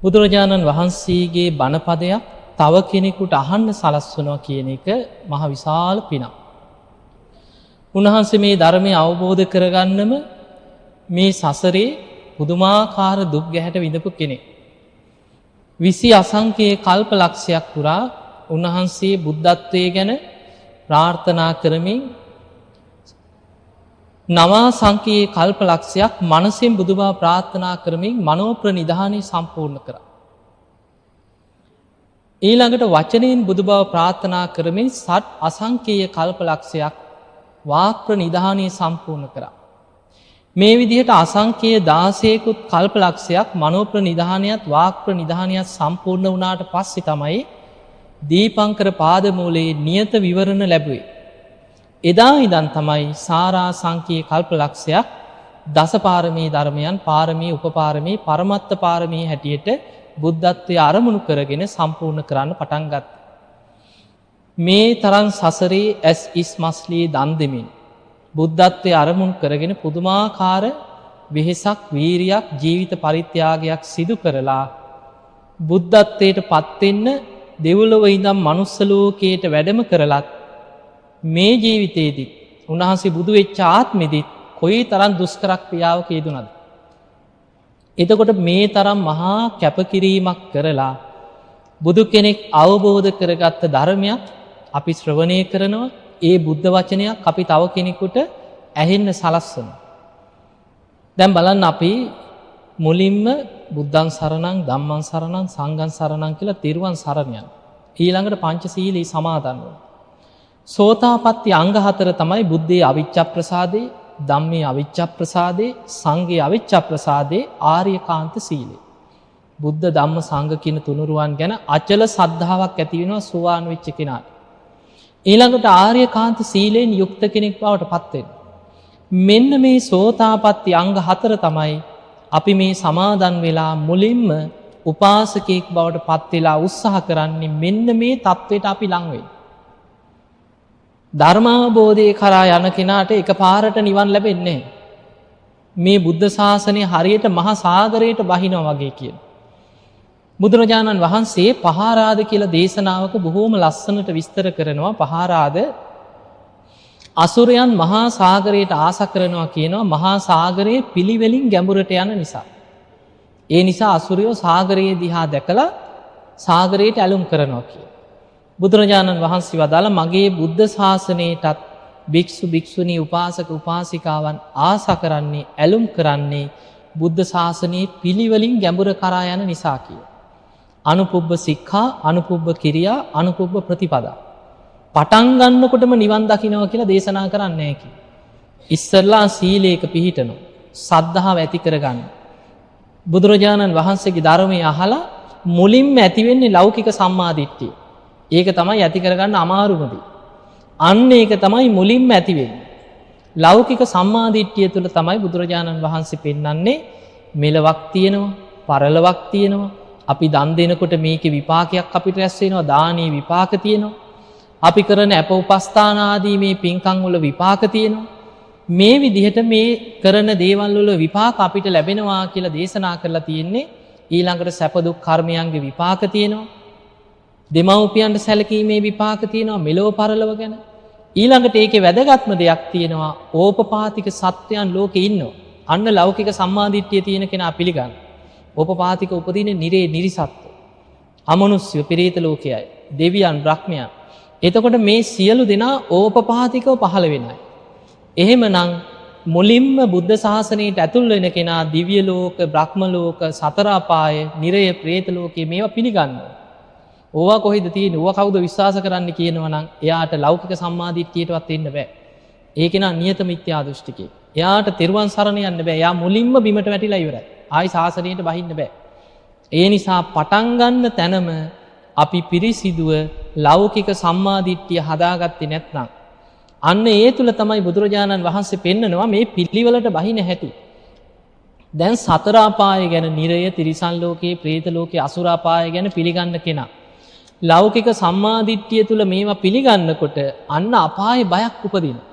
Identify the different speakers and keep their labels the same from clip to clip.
Speaker 1: බුදුරජාණන් වහන්සේගේ බණපදයක් තව කෙනෙකුට අහන්න සලස්වනවා කියන එක මහ විශාල පිනක්. උන්වහන්සේ මේ ධර්මය අවබෝධ කරගන්නම මේ සසරේ පුදුමාකාර දුක් ගැහැට විඳපු කෙනෙක්. 20 අසංඛ්‍ය කල්ප ලක්ෂයක් පුරා උන්වහන්සේ බුද්ධත්වයේ ගැන ප්‍රාර්ථනා කරමින් 9 සංඛ්‍ය කල්ප ලක්ෂයක් මනසින් බුදුබව ප්‍රාර්ථනා කරමින් මනෝ ප්‍රනිධානය සම්පූර්ණ කරා. ඊළඟට වචනයෙන් බුදුබව ප්‍රාර්ථනා කරමින් සත් අසංඛ්‍ය කල්ප ලක්ෂයක් වාක් ප්‍රනිධානය සම්පූර්ණ කරා. මේ විදිහට අසංඛ්‍ය 16කුත් කල්ප ලක්ෂයක් මනෝ ප්‍රනිධානයත් වාක් ප්‍රනිධානයත් සම්පූර්ණ වුණාට පස්සේ තමයි දීපංකර පාදමූලයේ නියත විවරණ ලැබුවේ. එදා ඉඳන් තමයි සාරා සංඛ්‍ය කල්ප ලක්ෂයක් දසපාරමී ධර්මයන් පාරමී උපපාරමී පරමත්ත පාරමී හැටියට බුද්ධත්වයේ අරමුණු කරගෙන සම්පූර්ණ කරන්න පටන් ගත්තා. මේ තරම් සසරේ ඇස් ඉස් මස්ලී දන් දෙමින් බුද්ධත්වයේ අරමුණු කරගෙන පුදුමාකාර වෙහෙසක් වීරියක් ජීවිත පරිත්‍යාගයක් සිදු කරලා බුද්ධත්වයට පත් වෙන්න දෙව්ලොව ඉඳන් මනුස්ස ලෝකයට වැඩම කරලත් මේ ජීවිතයේදී උන්වහන්සේ බුදු වෙච්ච ආත්මෙදී කොයි තරම් දුෂ්කර ක්‍රියාවක යෙදුණද. එතකොට මේ තරම් මහා කැපකිරීමක් කරලා බුදු කෙනෙක් අවබෝධ කරගත්ත ධර්මයක් අපි ශ්‍රවණය කරනවා. ඒ බුද්ධ වචනයක් අපි තව කෙනෙකුට ඇහෙන්න සලස්වනවා. දැන් බලන්න අපි මුලින්ම බුද්ධං සරණං ධම්මං සරණං සංඝං සරණං කියලා තිරුවන් සරණ යනවා. ඊළඟට පංචශීලී සමාදන් වෙනවා. සෝතාපට්ටි අංග 4 තමයි බුද්ධේ අවිච්ඡප්‍රසාදේ, ධම්මේ අවිච්ඡප්‍රසාදේ, සංඝේ අවිච්ඡප්‍රසාදේ, ආර්යකාන්ත සීලය. බුද්ධ ධම්ම සංඝ කියන තුනුරුවන් ගැන අචල සද්ධාාවක් ඇති වෙනවා සෝවාන් වෙච්ච කෙනාට. ඊළඟට ආර්යකාන්ත සීලයෙන් යුක්ත කෙනෙක් බවට පත් වෙනවා. මෙන්න මේ සෝතාපට්ටි අංග 4 තමයි අපි මේ සමාදන් වෙලා මුලින්ම උපාසකෙක් බවට පත් වෙලා උත්සාහ කරන්නේ මෙන්න මේ தത്വෙට අපි ලං වෙන්න. ධර්මාවබෝධය කරා යන කෙනාට එකපාරට නිවන් ලැබෙන්නේ නැහැ. මේ බුද්ධ ශාසනය හරියට මහා සාගරයට බහිනවා වගේ කියන. බුදුරජාණන් වහන්සේ පහාරාද කියලා දේශනාවක බොහෝම ලස්සනට විස්තර කරනවා. පහාරාද අසුරයන් මහා සාගරයට ආස කරනවා කියනවා මහා සාගරයේ පිළිවෙලින් ගැඹුරට යන නිසා. ඒ නිසා අසුරයෝ සාගරයේ දිහා දැකලා සාගරයට ඇලුම් කරනවා කියලා. බුදුරජාණන් වහන්සේ වදාළ මගේ බුද්ධ ශාසනයටත් භික්ෂු භික්ෂුණී උපාසක උපාසිකාවන් ආස කරන්නේ ඇලුම් කරන්නේ බුද්ධ ශාසනයේ පිළිවෙලින් ගැඹුර කරා යන නිසා කියලා. අනුපුබ්බ සික්ඛා, අනුපුබ්බ කිරියා, අනුපුබ්බ ප්‍රතිපදා. පටන් ගන්නකොටම නිවන් දකින්නවා කියලා දේශනා කරන්නේ නැහැ කියලා. ඉස්සල්ලා සීලයක පිහිටනවා. සද්ධාව ඇති කරගන්න. බුදුරජාණන් වහන්සේගේ ධර්මය අහලා මුලින්ම ඇති වෙන්නේ ලෞකික සම්මාදිට්ඨිය. ඒක තමයි ඇති කරගන්න අමාරුමදී. අන්න ඒක තමයි මුලින්ම ඇති වෙන්නේ. ලෞකික සම්මාදිට්ඨිය තුළ තමයි බුදුරජාණන් වහන්සේ පෙන්වන්නේ මෙලවක් තියෙනවා, පරලොවක් තියෙනවා. අපි දන් දෙනකොට මේකේ විපාකයක් අපිට රැස් වෙනවා, දානීය විපාක තියෙනවා. අපි කරන අප උපස්ථාන ආදී මේ පින්කම් වල විපාක තියෙනවා. මේ විදිහට මේ කරන දේවල් වල විපාක අපිට ලැබෙනවා කියලා දේශනා කරලා තියෙන්නේ. ඊළඟට සැප දුක් කර්මයන්ගේ විපාක තියෙනවා. දෙමව්පියන්ට සැලකීමේ විපාක තියෙනවා මෙලොව පරලොව ගැන. ඊළඟට ඒකේ වැදගත්ම දෙයක් තියෙනවා ඕපපාතික සත්වයන් ලෝකේ ඉන්නවා. අන්න ලෞකික සම්මාදිට්ඨිය තියෙන කෙනා පිළිගන්න. ඕපපාතික උපදින නිරේ නිරිසත්ව. අමනුෂ්‍ය පෙරේත ලෝකයයි. දෙවියන් බ්‍රහ්මයන්. එතකොට මේ සියලු දෙනා ඕපපාතිකව පහළ වෙනයි. එහෙමනම් මුලින්ම බුද්ධ ශාසනයට ඇතුල් වෙන කෙනා දිව්‍ය ලෝක, බ්‍රහ්ම ලෝක, සතර අපාය, නිරය, പ്രേත ලෝකේ මේවා පිළිගන්නවා. ඕවා කොහෙද තියෙන්නේ? ඕවා කවුද විශ්වාස කරන්න කියනවා නම් එයාට ලෞකික සම්මාදිට්ඨියටවත් එන්න බෑ. ඒක නා නියත මිත්‍යා දෘෂ්ටිකේ. එයාට තෙරුවන් සරණ යන්න බෑ. එයා මුලින්ම බිමට වැටිලා ඉවරයි. ආයි ශාසනයට බහින්න බෑ. ඒ නිසා පටන් ගන්න තැනම අපි පිරිසිදුව ලෞකික සම්මාදිට්ඨිය හදාගත්තේ නැත්නම් අන්න ඒ තුල තමයි බුදුරජාණන් වහන්සේ පෙන්නනවා මේ පිළිවෙලට බහින හැටි. දැන් සතර අපාය ගැන නිරය, තිරිසන් ලෝකේ, പ്രേත ලෝකේ, අසුර අපාය ගැන පිළිගන්න කෙනා ලෞකික සම්මාදිට්ඨිය තුල මේවා පිළිගන්නකොට අන්න අපායේ බයක් උපදිනවා.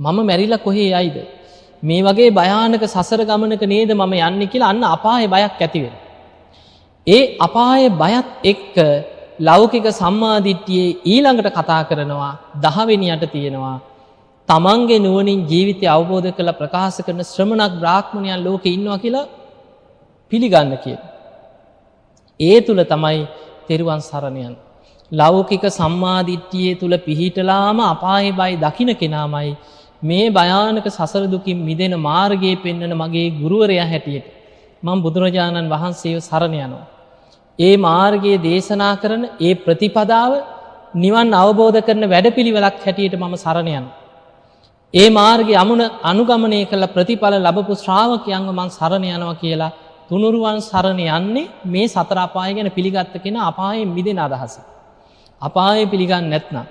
Speaker 1: මම මැරිලා කොහේ යයිද? මේ වගේ භයානක සසර ගමනක නේද මම යන්නේ කියලා අන්න අපායේ බයක් ඇති වෙනවා. ඒ අපාය බයත් එක්ක ලෞකික සම්මාදිට්ඨියේ ඊළඟට කතා කරනවා 10 වෙනියට තියෙනවා තමන්ගේ නුවණින් ජීවිතය අවබෝධ කරලා ප්‍රකාශ කරන ශ්‍රමණක් බ්‍රාහ්මණයන් ලෝකේ ඉන්නවා කියලා පිළිගන්න කියන. ඒ තුල තමයි තෙරුවන් සරණ යන්නේ. ලෞකික සම්මාදිට්ඨියේ තුල පිහිටලාම අපායේ බය දකින්න කෙනාමයි මේ භයානක සසර දුකින් මිදෙන මාර්ගයේ පෙන්වන මගේ ගුරුවරයා හැටියට මම බුදුරජාණන් වහන්සේව සරණ යනවා. ඒ මාර්ගයේ දේශනා කරන ඒ ප්‍රතිපදාව නිවන් අවබෝධ කරන වැඩපිළිවෙලක් හැටියට මම සරණ යනවා. ඒ මාර්ගය අනුගමනය කළ ප්‍රතිඵල ලැබපු ශ්‍රාවකයන්ව මං සරණ යනවා කියලා තුනුරුවන් සරණ යන්නේ මේ සතර අපාය ගැන පිළිගත්ත කෙනා අපායෙන් මිදෙන අදහස. අපාය පිළිගන්නේ නැත්නම්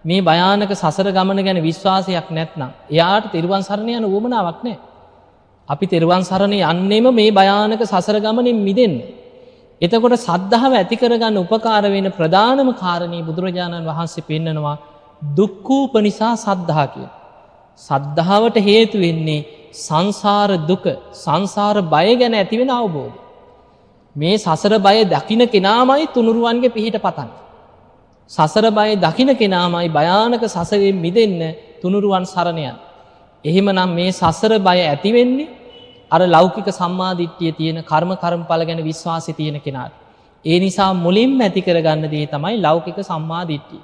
Speaker 1: මේ භයානක සසර ගමන ගැන විශ්වාසයක් නැත්නම් එයාට තෙරුවන් සරණ යන උවමනාවක් නැහැ. අපි තෙරුවන් සරණ යන්නේම මේ භයානක සසර ගමනින් මිදෙන්න. එතකොට සද්ධාව ඇති කරගන්න උපකාර වෙන ප්‍රධානම කාරණේ බුදුරජාණන් වහන්සේ පෙන්නනවා දුක්ඛූපනිසා සද්ධා කියලා. සද්ධාවට හේතු වෙන්නේ සංසාර දුක, සංසාර බය ගැන ඇති වෙන අවබෝධය. මේ සසර බය දකින්න කෙනාමයි තුනුරුවන්ගේ පිහිට පතන්නේ. සසර බය දකින්න කෙනාමයි භයානක සසරෙන් මිදෙන්න තුනුරුවන් සරණ යන්නේ. එහෙමනම් මේ සසර බය ඇති වෙන්නේ අර ලෞකික සම්මාදිට්ඨිය තියෙන කර්මඵල ගැන විශ්වාසය තියෙන කෙනාට. ඒ නිසා මුලින්ම ඇති කරගන්න දේ තමයි ලෞකික සම්මාදිට්ඨිය.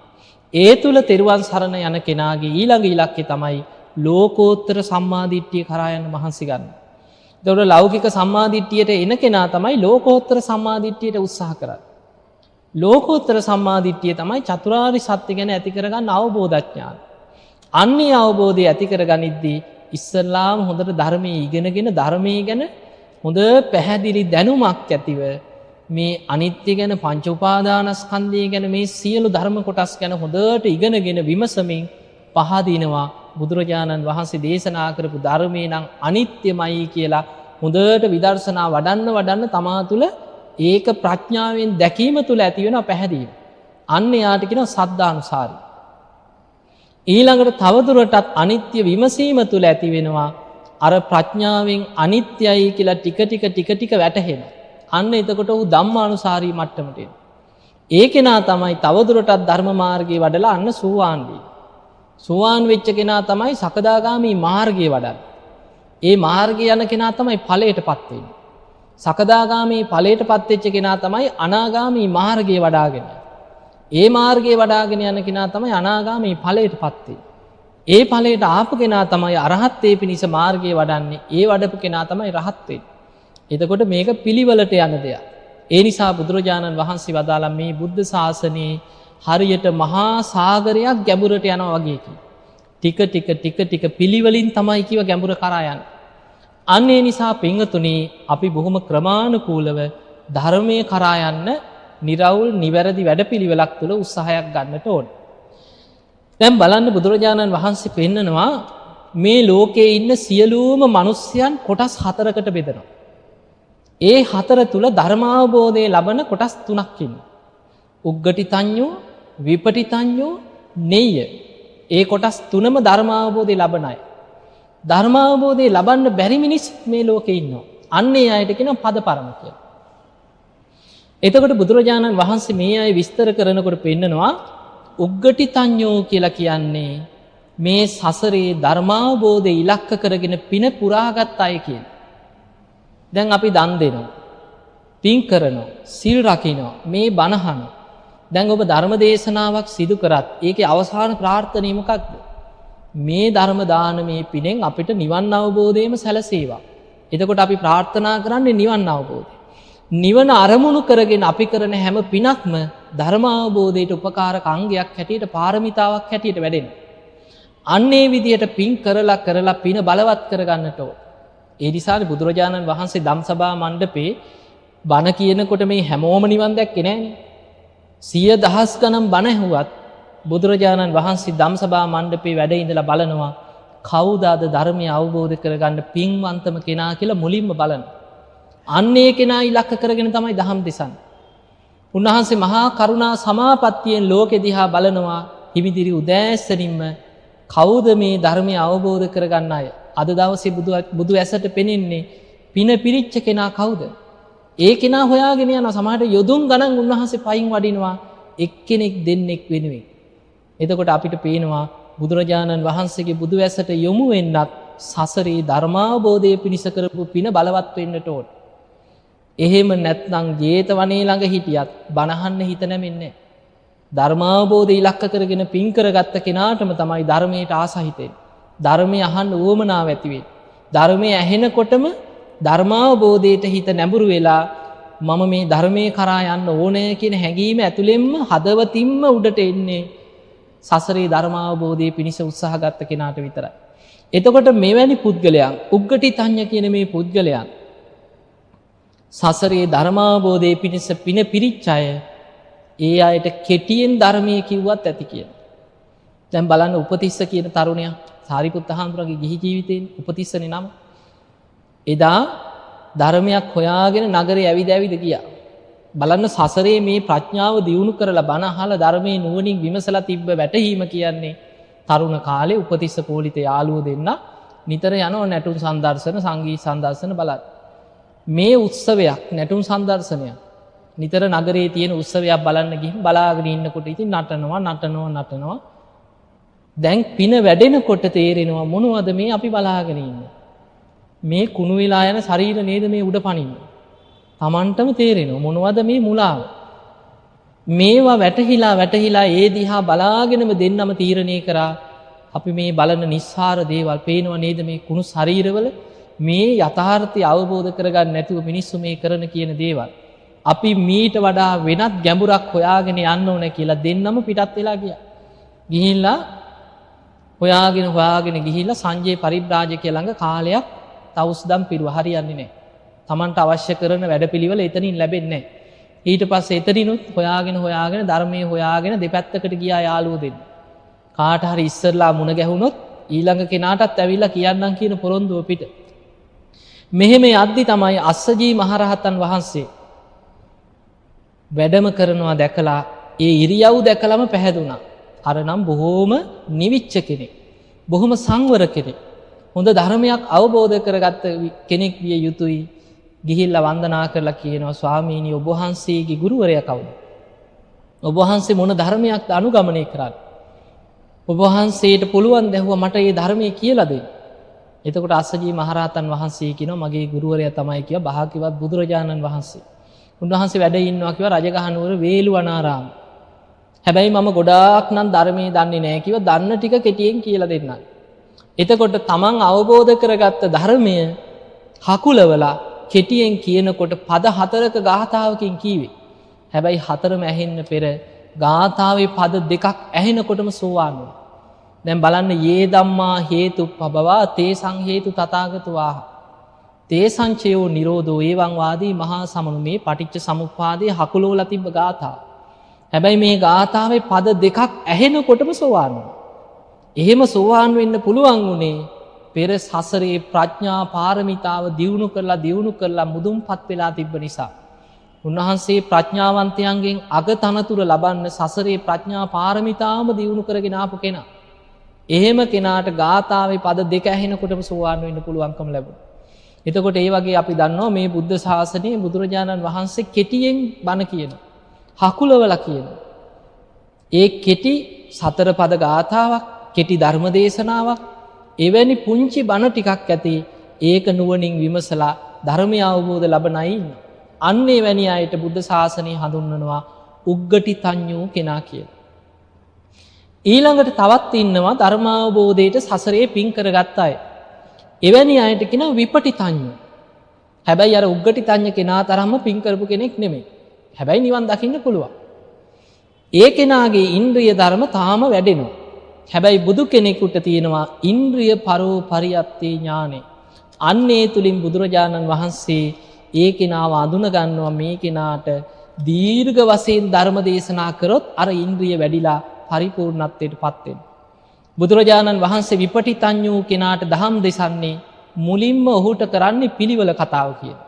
Speaker 1: ඒ තුල තෙරුවන් සරණ යන කෙනාගේ ඊළඟ ඉලක්කය තමයි ලෝකෝත්තර සම්මාදිට්ඨිය කරා යන මහන්සි ගන්න. ඒතකොට ලෞකික සම්මාදිට්ඨියට එන කෙනා තමයි ලෝකෝත්තර සම්මාදිට්ඨියට උත්සාහ කරන්නේ. ලෝකෝත්තර සම්මාදිට්ඨිය තමයි චතුරාර්ය සත්‍ය ගැන ඇති කරගන්න අවබෝධඥාන. අන්නේ අවබෝධය ඇති කරගනිද්දී ඉස්සල්ලාම හොඳට ධර්මයේ ඉගෙනගෙන ධර්මයේ ගැන හොඳ පැහැදිලි දැනුමක් ඇතිව මේ අනිත්‍ය ගැන පංච උපාදානස්කන්ධය ගැන මේ සියලු ධර්ම කොටස් ගැන හොඳට ඉගෙනගෙන විමසමින් පහදිනවා බුදුරජාණන් වහන්සේ දේශනා කරපු ධර්මයේ නම් අනිත්‍යමයි කියලා හොඳට විදර්ශනා වඩන්න තමා තුළ ඒක ප්‍රඥාවෙන් දැකීම තුළ ඇති වෙන පැහැදීම. අන්න යාට කියනවා සද්ධානුසාරී. ඊළඟට තවදුරටත් අනිත්‍ය විමසීම තුළ ඇති වෙනවා අර ප්‍රඥාවෙන් අනිත්‍යයි කියලා ටික වැටහෙනවා. අන්න එතකොට ඌ ධම්මානුසාරී මට්ටමට එනවා. ඒ කෙනා තමයි තවදුරටත් ධර්ම මාර්ගයේ වඩලා අන්න සෝවාන් වෙන්නේ. සෝවාන් වෙච්ච කෙනා තමයි සකදාගාමී මාර්ගයේ වඩන්නේ. ඒ මාර්ගයේ යන කෙනා තමයි ඵලයටපත් වෙන්නේ. සකදාගාමී ඵලයටපත් වෙච්ච කෙනා තමයි අනාගාමී මාර්ගයේ වඩාගෙන. ඒ මාර්ගයේ වඩාගෙන යන කෙනා තමයි අනාගාමී ඵලයටපත් වෙන්නේ. ඒ ඵලයට ආපු කෙනා තමයි අරහත්ත්වේ පිණිස මාර්ගයේ වඩන්නේ. ඒ වඩපු කෙනා තමයි රහත් වෙන්නේ. එතකොට මේක පිළිවෙලට යන දෙයක්. ඒ නිසා බුදුරජාණන් වහන්සේ වදාළා මේ බුද්ධ ශාසනයේ හරියට මහා සාගරයක් ගැඹුරට යනවා වගේ ටික පිළිවෙලින් තමයි කිව ගැඹුර කරා යන්නේ. අන්න ඒ නිසා පින්වතුනි අපි බොහොම ක්‍රමානුකූලව ධර්මයේ කරා යන්න නිරවුල් නිවැරදි වැඩපිළිවෙලක් තුළ උත්සාහයක් ගන්නට ඕන. දැන් බලන්න බුදුරජාණන් වහන්සේ පෙන්නනවා මේ ලෝකයේ ඉන්න සියලුම මිනිස්යන් කොටස් 4කට බෙදනවා. ඒ 4 තුල ධර්මාවබෝධය ලබන කොටස් 3ක් ඉන්නවා. උග්ගටිතඤ්ඤෝ, විපටිතඤ්ඤෝ, නෙය්‍ය. ඒ කොටස් 3ම ධර්මාවබෝධය ලබන අය. ධර්මාවබෝධය ලබන්න බැරි මිනිස් මේ ලෝකේ ඉන්නවා. අන්න ඒ අයට කියනවා පදපරම කියලා. එතකොට බුදුරජාණන් වහන්සේ මේ අය විස්තර කරනකොට පෙන්නනවා උග්ගටිතඤ්ඤෝ කියලා කියන්නේ මේ සසරේ ධර්මාවබෝධය ඉලක්ක කරගෙන පින පුරාගත් අය කියලා. දැන් අපි දන් දෙනවා, පින් කරනවා, සිල් රකින්නවා, මේ බණ අහනවා. දැන් ඔබ ධර්ම දේශනාවක් සිදු කරත් ඒකේ අවසාන ප්‍රාර්ථනාව මොකක්ද? මේ ධර්ම දානමේ පිනෙන් අපිට නිවන් අවබෝධයම සැලසේවා. එතකොට අපි ප්‍රාර්ථනා කරන්නේ නිවන් අවබෝධය. නිවන අරමුණු කරගෙන අපි කරන හැම පිනක්ම ධර්ම අවබෝධයට උපකාරක අංගයක් හැටියට පාරමිතාවක් හැටියට වැඩෙනවා. අන්නේ විදියට පින් කරලා පින බලවත් කරගන්නට ඕන. ඒ නිසා බුදුරජාණන් වහන්සේ ධම්සභා මණ්ඩපේ බණ කියනකොට මේ හැමෝම නිවන් දැක්කේ නෑනේ. 100,000 ගණන් බණ ඇහුවත් බුදුරජාණන් වහන්සේ ධම්සභා මණ්ඩපේ වැඩ ඉඳලා බලනවා කවුද අද ධර්මය අවබෝධ කරගන්න පින්වන්තම කෙනා කියලා මුලින්ම බලනවා. අන්නේ කෙනා ඉලක්ක කරගෙන තමයි දහම් දෙසන්නේ. උන්වහන්සේ මහා කරුණා සමාපත්තියෙන් ලෝකෙ දිහා බලනවා හිමිදිරි උදෑසනින්ම කවුද මේ ධර්මය අවබෝධ කරගන්න අය? අද දවසේ බුදු ඇසට පෙනෙන්නේ පින පිරිච්ච කෙනා කවුද? ඒ කෙනා හොයාගෙන යනවා. සමහරට යොදුන් ගණන් උන්වහන්සේ පයින් වඩිනවා එක්කෙනෙක් දෙන්නෙක් වෙනුවෙන්. එතකොට අපිට පේනවා බුදුරජාණන් වහන්සේගේ බුදුවැසට යොමු වෙන්නත් සසරේ ධර්මාවබෝධය පිණිස කරපු පින බලවත් වෙන්නට ඕන. එහෙම නැත්නම් ජේතවනේ ළඟ හිටියත් බණහන්න හිත නැමෙන්නේ. ධර්මාවබෝධය ඉලක්ක කරගෙන පින් කරගත්ත කෙනාටම තමයි ධර්මයට ආසහිතෙන්නේ. ධර්මය අහන්න උවමනාව ඇති වෙන්නේ. ධර්මය ඇහෙනකොටම ධර්මාවබෝධයට හිත නැඹුරු වෙලා මම මේ ධර්මයේ කරා යන්න ඕනේ කියන හැඟීම ඇතුළෙන්ම හදවතින්ම උඩට එන්නේ සසරේ ධර්මාවබෝධයේ පිණිස උත්සාහ ගත්ත කෙනාට විතරයි. එතකොට මෙවැනි පුද්ගලයන් උග්ගටිතඤ්ඤ කියන මේ පුද්ගලයන් සසරේ ධර්මාවබෝධයේ පිණිස පින පිරිච්ච අය ඒ අයට කෙටියෙන් ධර්මයේ කිව්වත් ඇති කියන. දැන් බලන්න උපතිස්ස කියන තරුණයා සාරිපුත්ත හාමුදුරුවන්ගේ ගිහි ජීවිතේ උපතිස්සනේ නම. එදා ධර්මයක් හොයාගෙන නගරේ ඇවිද ඇවිද ගියා. බලන්න සසරේ මේ ප්‍රඥාව දියුණු කරලා බණ අහලා ධර්මයේ නුවණින් විමසලා තිබ්බ වැටහීම කියන්නේ තරුණ කාලේ උපතිස්ස කෝලිත යාළුවෝ දෙන්න නිතර යනවා නැටුම් සංදර්ශන සංගීත සංදර්ශන බලන්න. මේ උත්සවයක් නැටුම් සංදර්ශනයක් නිතර නගරේ තියෙන උත්සවයක් බලන්න ගිහින් බලාගෙන ඉන්නකොට ඉතින් නටනවා දැන් පින වැඩෙනකොට තේරෙනවා මොනවද මේ අපි බලාගෙන ඉන්නේ. මේ කුණු වෙලා යන ශරීර නේද මේ උඩ පනින්නේ. Tamanටම තේරෙනවා මොනවද මේ මුලාව. මේවා වැටහිලා ඒ දිහා බලාගෙනම දෙන්නම තීරණය කරා අපි මේ බලන නිස්සාර දේවල් පේනව නේද මේ කුණු ශරීරවල මේ යථාර්ථය අවබෝධ කරගන්න නැතුව මිනිස්සු මේ කරන කියන දේවල්. අපි මීට වඩා වෙනත් ගැඹුරක් හොයාගෙන යන්න ඕන කියලා දෙන්නම පිටත් වෙලා ගියා. ගිහිල්ලා හොයාගෙන ගිහිල්ලා සංජය පරිබ්‍රාජකයා ළඟ කාලයක් තවුස්දම් පිරුවා හරියන්නේ නැහැ. Tamanට අවශ්‍ය කරන වැඩපිළිවෙල එතනින් ලැබෙන්නේ නැහැ. ඊට පස්සේ එතනිනුත් හොයාගෙන ධර්මයේ හොයාගෙන දෙපැත්තකට ගියා යාළුවෝ දෙන්න. කාට හරි ඉස්සරලා මුණ ගැහුනොත් ඊළඟ කෙනාටත් ඇවිල්ලා කියන්නම් කියන පොරොන්දුව පිට. මෙහෙම යද්දි තමයි අස්සජී මහරහතන් වහන්සේ වැඩම කරනවා දැකලා ඒ ඉරියව් දැකලම පැහැදුනා. අර නම් බොහෝම නිවිච්ච කෙනෙක්. බොහොම සංවර කෙනෙක්. හොඳ ධර්මයක් අවබෝධ කරගත්ත කෙනෙක් විය යුතුයි. ගිහිල්ලා වන්දනා කරලා කියනවා ස්වාමීනි ඔබ වහන්සේගේ ගුරුවරයා කවුද? ඔබ වහන්සේ මොන ධර්මයක්ද අනුගමනය කරන්නේ? ඔබ වහන්සේට පුළුවන් දැහුවා මට මේ ධර්මයේ කියලා දෙන්න. එතකොට අස්සජී මහරහතන් වහන්සේ කියනවා මගේ ගුරුවරයා තමයි කිව්වා භාග්‍යවත් බුදුරජාණන් වහන්සේ. උන්වහන්සේ වැඩ ඉන්නවා කිව්වා රජගහනුවර වේළුවනාරාම. හැබැයි මම ගොඩාක් නම් ධර්මයේ දන්නේ නැහැ කිව්වා දන්න ටික කෙටියෙන් කියලා දෙන්නම්. එතකොට තමන් අවබෝධ කරගත්ත ධර්මය හකුලවලා කෙටියෙන් කියනකොට පද 4ක ගාථාවකින් කීවේ. හැබැයි 4ම ඇහෙන්න පෙර ගාථාවේ පද 2ක් ඇහෙනකොටම සෝවාන් වුණා. දැන් බලන්න යේ ධම්මා හේතුප්පබවා තේසං හේතු තථාගතවාහ. තේසංචයෝ නිරෝධෝ එවං වාදී මහා සමනු මේ පටිච්ච සමුප්පාදයේ හකුලවලා තිබ්බ ගාථාව. හැබැයි මේ ගාථාවේ පද 2ක් ඇහෙනකොටම සෝවාන් වුණා. එහෙම සෝවාන් වෙන්න පුළුවන් උනේ පෙර සසරේ ප්‍රඥා පාරමිතාව දියුණු කරලා මුදුන්පත් වෙලා තිබ්බ නිසා. උන්වහන්සේ ප්‍රඥාවන්තයන්ගෙන් අගතනතුර ලබන්න සසරේ ප්‍රඥා පාරමිතාවම දියුණු කරගෙන ආපු කෙනා. එහෙම කෙනාට ගාථාවේ පද 2 ඇහෙනකොටම සෝවාන් වෙන්න පුළුවන්කම ලැබුණා. එතකොට ඒ වගේ අපි දන්නවා මේ බුද්ධ ශාසනයේ බුදුරජාණන් වහන්සේ කෙටියෙන් බණ කියනවා. හකුලවලා කියනවා. ඒ කෙටි 4 පද ගාථාවක් කෙටි ධර්ම දේශනාවක් එවැනි පුංචි බණ ටිකක් ඇති ඒක නුවණින් විමසලා ධර්මය අවබෝධ ලබන අය ඉන්නවා. අන්න එවැනි අයට බුද්ධ ශාසනය හඳුන්වනවා උග්ගටිතඤ්ඤෝ කෙනා කියලා. ඊළඟට තවත් ඉන්නවා ධර්මාවබෝධයට සසරේ පින් කරගත්ත අය. එවැනි අයට කියනවා විපටිතඤ්ඤෝ. හැබැයි අර උග්ගටිතඤ්ඤ කෙනා තරම්ම පින් කරපු කෙනෙක් නෙමෙයි. හැබැයි නිවන් දකින්න පුළුවන්. ඒ කෙනාගේ ඉන්ද්‍රිය ධර්ම තාම වැඩෙනවා. හැබැයි බුදු කෙනෙකුට තියෙනවා ඉන්ද්‍රිය පරෝ පරියත්තේ ඥානෙ. අන්නේ තුලින් බුදුරජාණන් වහන්සේ ඒ කෙනාව අඳුන ගන්නවා මේ කෙනාට දීර්ඝ වශයෙන් ධර්ම දේශනා කරොත් අර ඉන්ද්‍රිය වැඩිලා පරිපූර්ණත්වයටපත් වෙනවා. බුදුරජාණන් වහන්සේ විපටිතඤ්ඤෝ කෙනාට දහම් දෙසන්නේ මුලින්ම ඔහුට කරන්නේ පිළිවෙල කතාව කියන.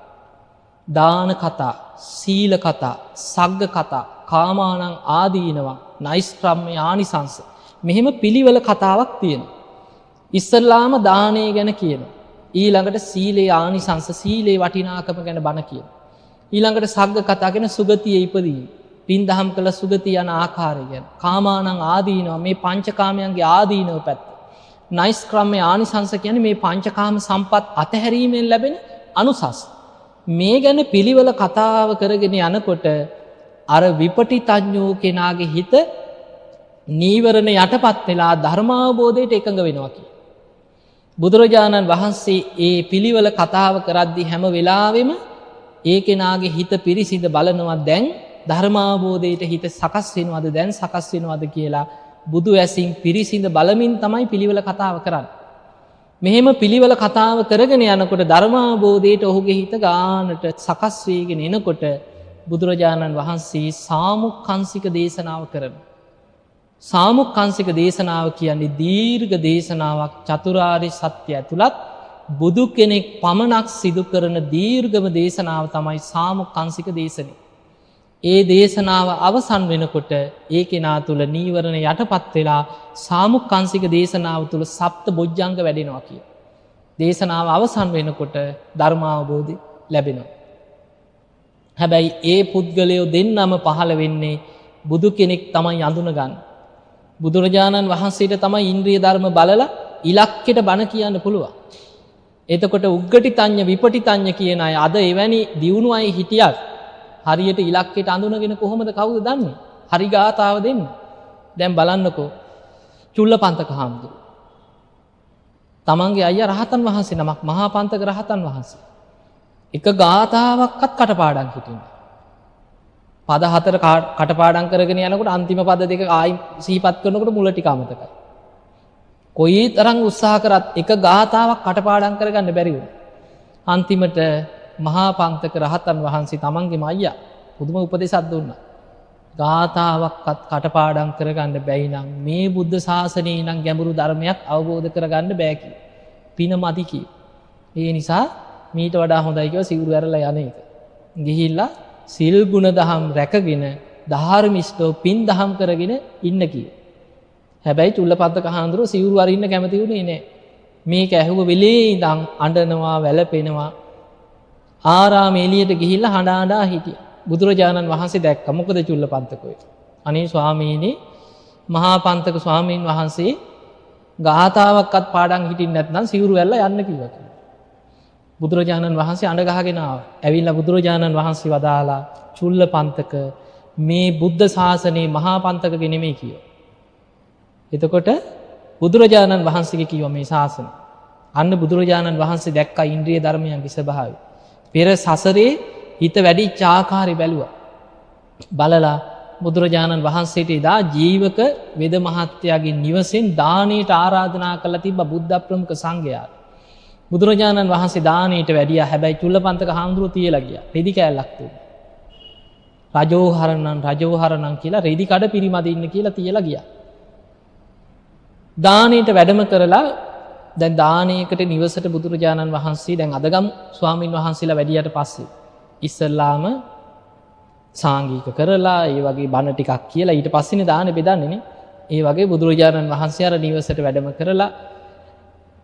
Speaker 1: දාන කතා, සීල කතා, සග්ග කතා, කාමානං ආදීනවා, නෛෂ්ක්‍රම්‍ය ආනිසංස. මෙහෙම පිළිවෙල කතාවක් තියෙනවා. ඉස්සල්ලාම දානය ගැන කියනවා. ඊළඟට සීලේ ආනිසංස, සීලේ වටිනාකම ගැන බණ කියනවා. ඊළඟට සග්ග කතා කියන සුගතියේ ඉපදීම. පින් දහම් කළ සුගතිය යන ආකාරය ගැන. කාමානං ආදීනව මේ පංචකාමයන්ගේ ආදීනව පැත්ත. නයිස් ක්‍රමයේ ආනිසංස කියන්නේ මේ පංචකාම සම්පත් අතහැරීමෙන් ලැබෙන අනුසස්. මේ ගැන පිළිවෙල කතාව කරගෙන යනකොට අර විපටිතඥෝ කෙනාගේ හිත නීවරණ යටපත් වෙලා ධර්මාවබෝධයට එකඟ වෙනවා කියලා. බුදුරජාණන් වහන්සේ ඒ පිළිවෙල කතාව කරද්දී හැම වෙලාවෙම ඒ කෙනාගේ හිත පිරිසිඳ බලනවා දැන් ධර්මාවබෝධයට හිත සකස් වෙනවද දැන් සකස් වෙනවද කියලා බුදු ඇසින් පිරිසිඳ බලමින් තමයි පිළිවෙල කතාව කරන්නේ. මෙහෙම පිළිවෙල කතාව කරගෙන යනකොට ධර්මාවබෝධයට ඔහුගේ හිත ගානට සකස් වේගෙන එනකොට බුදුරජාණන් වහන්සේ සාමුක්ඛංසික දේශනාව කරනවා. සාමුක්ඛංසික දේශනාව කියන්නේ දීර්ඝ දේශනාවක් චතුරාර්ය සත්‍ය ඇතුළත් බුදු කෙනෙක් පමණක් සිදු කරන දීර්ඝම දේශනාව තමයි සාමුක්ඛංසික දේශනය. ඒ දේශනාව අවසන් වෙනකොට ඒ කෙනා තුළ නීවරණ යටපත් වෙලා සාමුක්ඛංසික දේශනාව තුළ සප්ත බොජ්ජංග වැඩෙනවා කිය. දේශනාව අවසන් වෙනකොට ධර්මාවබෝධය ලැබෙනවා. හැබැයි ඒ පුද්ගලයෝ දෙන්නම පහළ වෙන්නේ බුදු කෙනෙක් තමයි අඳුන ගන්න. බුදුරජාණන් වහන්සේට තමයි ඉන්ද්‍රිය ධර්ම බලලා ඉලක්කයට බණ කියන්න පුළුවන්. එතකොට උග්ගටිතඤ්ඤ විපටිතඤ්ඤ කියන අය අද එවැනි දියුණු අය හිටියත් හරියට ඉලක්කයට අඳුනගෙන කොහොමද කවුද දන්නේ? හරි ගාතාව දෙන්න. දැන් බලන්නකෝ චුල්ලපන්තක හාමුදුරුවෝ. තමන්ගේ අයියා රහතන් වහන්සේ නමක් මහා පන්තක රහතන් වහන්සේ. එක ගාතාවක්වත් කටපාඩම් හිටින්නේ. පද 4 කටපාඩම් කරගෙන යනකොට අන්තිම පද දෙක ආයි සිහිපත් කරනකොට මුල ටික අමතකයි. කොයි තරම් උත්සාහ කරත් එක ගාතාවක් කටපාඩම් කරගන්න බැරි වුණා. අන්තිමට මහා පන්තක රහතන් වහන්සේ තමන්ගේම අයියා පුදුම උපදේශයක් දුන්නා. ගාතාවක්වත් කටපාඩම් කරගන්න බැයි නම් මේ බුද්ධ ශාසනයේ නම් ගැඹුරු ධර්මයක් අවබෝධ කරගන්න බෑ කිය. පින මදි කිය. ඒ නිසා මීට වඩා හොඳයි කියලා සිවුරු ඇරලා යන එක. ගිහිල්ලා සිල් ගුණ දහම් රැකගෙන ධාර්මිෂ්ඨව පින් දහම් කරගෙන ඉන්න කිය. හැබැයි චුල්ලපන්තක හාමුදුරුවෝ සිවුරු අරින්න කැමති වුණේ නෑ. මේක ඇහුව වෙලේ ඉඳන් අඬනවා වැළපෙනවා. ආරාමේ එළියට ගිහිල්ලා හඬ හඬා හිටියා. බුදුරජාණන් වහන්සේ දැක්ක. මොකද චුල්ලපන්තකෝ? අනේ ස්වාමීනි මහා පන්තක ස්වාමීන් වහන්සේ ගාථාවක්වත් පාඩම් හිටින්න නැත්නම් සිවුරු ඇල්ලලා යන්න කිව්වා කියලා. බුදුරජාණන් වහන්සේ අඬ ගහගෙන ආවා. ඇවිල්ලා බුදුරජාණන් වහන්සේ වදාලා චුල්ලපන්තක මේ බුද්ධ ශාසනයේ මහා පන්තකගේ නෙමෙයි කිව්වා. එතකොට බුදුරජාණන් වහන්සේගේ කිව්වා මේ ශාසනය. අන්න බුදුරජාණන් වහන්සේ දැක්කා ඉන්ද්‍රිය ධර්මයන්ගේ ස්වභාවය. පෙර සසරේ හිත වැඩිච්ච ආකාරය බැලුවා. බලලා බුදුරජාණන් වහන්සේට එදා ජීවක වෙද මහත්තයාගේ නිවසෙන් දානයට ආරාධනා කළා තිබ්බ බුද්ධ ප්‍රමුඛ සංඝයාට. බුදුරජාණන් වහන්සේ දානයට වැඩියා. හැබැයි චුල්ලපන්තක හාමුදුරුවෝ තියලා ගියා. රෙදි කෑල්ලක් දුන්නා. රජෝහරණං කියලා රෙදි කඩ පිරිමදින්න කියලා තියලා ගියා. දානයට වැඩම කරලා දැන් දානයකට නිවසට බුදුරජාණන් වහන්සේ දැන් අදගම් ස්වාමින් වහන්සේලා වැඩියට පස්සේ ඉස්සල්ලාම සාංගික කරලා ඒ වගේ බණ ටිකක් කියලා ඊට පස්සේනේ දානේ බෙදන්නේ නේ. ඒ වගේ බුදුරජාණන් වහන්සේ අර නිවසට වැඩම කරලා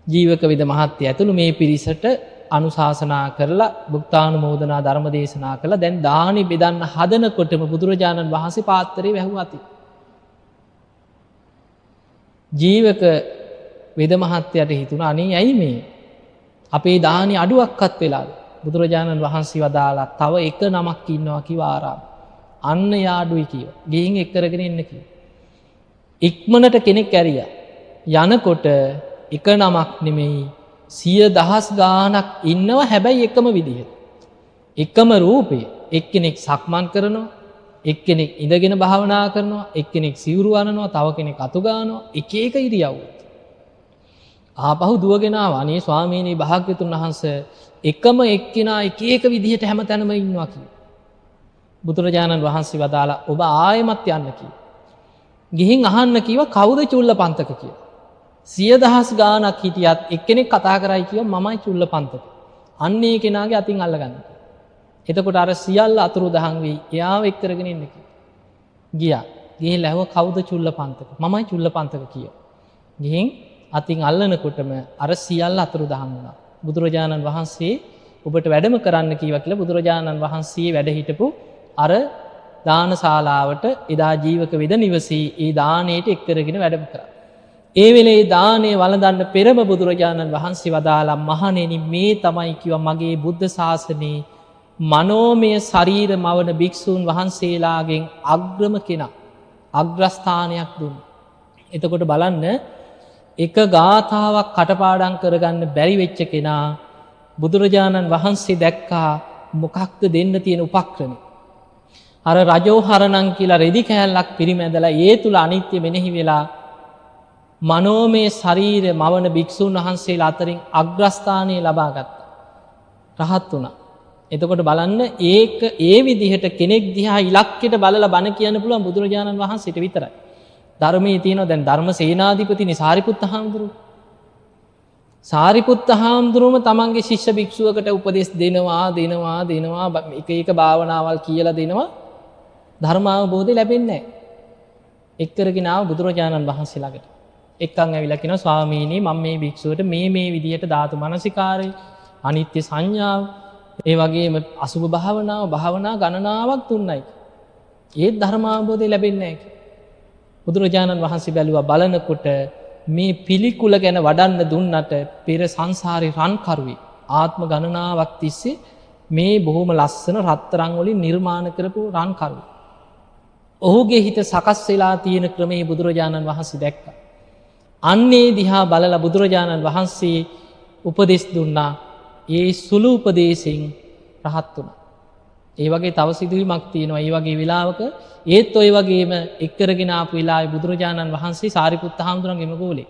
Speaker 1: ජීවක විද මහත්ය ඇතුළු මේ පිරිසට අනුශාසනා කරලා භුක්තානුමෝදනා ධර්ම දේශනා කළා. දැන් දානි බෙදන්න හදනකොටම බුදුරජාණන් වහන්සේ පාත්‍රේ වැහුවාති. ජීවක වෙද මහත්තයට හිතුණා අනේ ඇයි මේ අපේ දානි අඩුවක්වත් වෙලාද? බුදුරජාණන් වහන්සේ වදාලා තව එක නමක් ඉන්නවා කිව්වා ආරාම. අන්න යාඩුයි කිව්වා. ගිහින් එක් කරගෙන ඉන්න කිව්වා. ඉක්මනට කෙනෙක් ඇරියා. යනකොට එක නමක් නෙමෙයි 100,000 ගාණක් ඉන්නව. හැබැයි එකම විදිහට. එකම රූපේ. එක්කෙනෙක් සක්මන් කරනවා, එක්කෙනෙක් ඉඳගෙන භාවනා කරනවා, එක්කෙනෙක් සිවුරු අනනවා, තව කෙනෙක් අතු ගන්නවා. එක එක ඉරියව්. ආපහු දුවගෙන ආවා. අනේ ස්වාමීනි භාග්‍යතුන් වහන්සේ එකම එක්කිනා එක එක විදිහට හැමතැනම ඉන්නවා කිව්වා. බුදුරජාණන් වහන්සේ වදාලා ඔබ ආයෙමත් යන්න කිව්වා. ගිහින් අහන්න කිව්වා කවුද චුල්ලපන්තක කියලා. 100,000 ගාණක් හිටියත් එක්කෙනෙක් කතා කරයි කිව්වා මමයි චුල්ලපන්තක. අන්න ඒ කෙනාගේ අතින් අල්ලගන්න. එතකොට අර සියල්ල අතුරුදහන් වෙයි. එයාව එක් කරගෙන ඉන්න කිව්වා. ගියා. ගිහින් ඇහුවා කවුද චුල්ලපන්තක? මමයි චුල්ලපන්තක කිව්වා. ගිහින් අතින් අල්ලනකොටම අර සියල්ල අතුරුදහන් වුණා. බුදුරජාණන් වහන්සේ ඔබට වැඩම කරන්න කීවා කියලා බුදුරජාණන් වහන්සේ වැඩ හිටපු අර දානශාලාවට එදා ජීවක වෙද නිවසේ ඒ දාණයට එක් කරගෙන වැඩම කරා. ඒ වෙලේ දාණය වළඳන්න පෙරම බුදුරජාණන් වහන්සේ වදාලා මහණෙනි මේ තමයි කිව්වා මගේ බුද්ධ ශාසනයේ මනෝමය ශරීර මවන භික්ෂූන් වහන්සේලාගෙන් අග්‍රම කෙනා අග්‍රස්ථානයක් දුන්නා. එතකොට බලන්න එක ගාථාවක් කටපාඩම් කරගන්න බැරි වෙච්ච කෙනා බුදුරජාණන් වහන්සේ දැක්කා මොකක්ද දෙන්න තියෙන උපක්‍රමය. අර රජෝහරණං කියලා රෙදි කෑල්ලක් පිරිමැදලා ඒ තුල අනිත්‍ය මෙනෙහි වෙලා මනෝමය ශරීර මවන භික්ෂූන් වහන්සේලා අතරින් අග්‍රස්ථානය ලබා ගත්තා. රහත් වුණා. එතකොට බලන්න ඒක ඒ විදිහට කෙනෙක් දිහා ඉලක්කයට බලලා බණ කියන්න පුළුවන් බුදුරජාණන් වහන්සේට විතරයි. ධර්මයේ තියෙනවා දැන් ධර්ම සේනාධිපතිනේ සාරිපුත්ත හාමුදුරුවෝ. සාරිපුත්ත හාමුදුරුවම තමන්ගේ ශිෂ්‍ය භික්ෂුවකට උපදෙස් දෙනවා එක එක භාවනාවල් කියලා දෙනවා. ධර්ම අවබෝධය ලැබෙන්නේ නැහැ. එක්කරගෙන ආව බුදුරජාණන් වහන්සේ ළඟට. එක්කන් ඇවිල්ලා කියනවා ස්වාමීනි මම මේ භික්ෂුවට මේ විදිහට ධාතු මනසිකාරය අනිත්‍ය සංඥාව ඒ වගේම අසුභ භාවනා ගණනාවක් දුන්නයි. ඒත් ධර්ම අවබෝධය ලැබෙන්නේ නැහැ. බුදුරජාණන් වහන්සේ බැලුවා බලනකොට මේ පිළිකුල ගැන වඩන්න දුන්නට පෙර සංසාරේ රන් කරුවේ ආත්ම ගණනාවක් තිස්සේ මේ බොහොම ලස්සන රත්තරන් වලින් නිර්මාණ කරපු රන් කරුවේ. ඔහුගේ හිත සකස් වෙලා තියෙන ක්‍රමයේ බුදුරජාණන් වහන්සේ දැක්කා. අන්නේ දිහා බලලා බුදුරජාණන් වහන්සේ උපදෙස් දුන්නා. ඒ සුළු උපදේශයෙන් රහත් වුණා. ඒ වගේ තව සිදුවීමක් තියෙනවා. ඒ වගේ වෙලාවක ඒත් ඔය වගේම එක්කරගෙන ආපු වෙලාවේ බුදුරජාණන් වහන්සේ සාරිපුත්ත හාමුදුරන්ගේම ගෝලේ.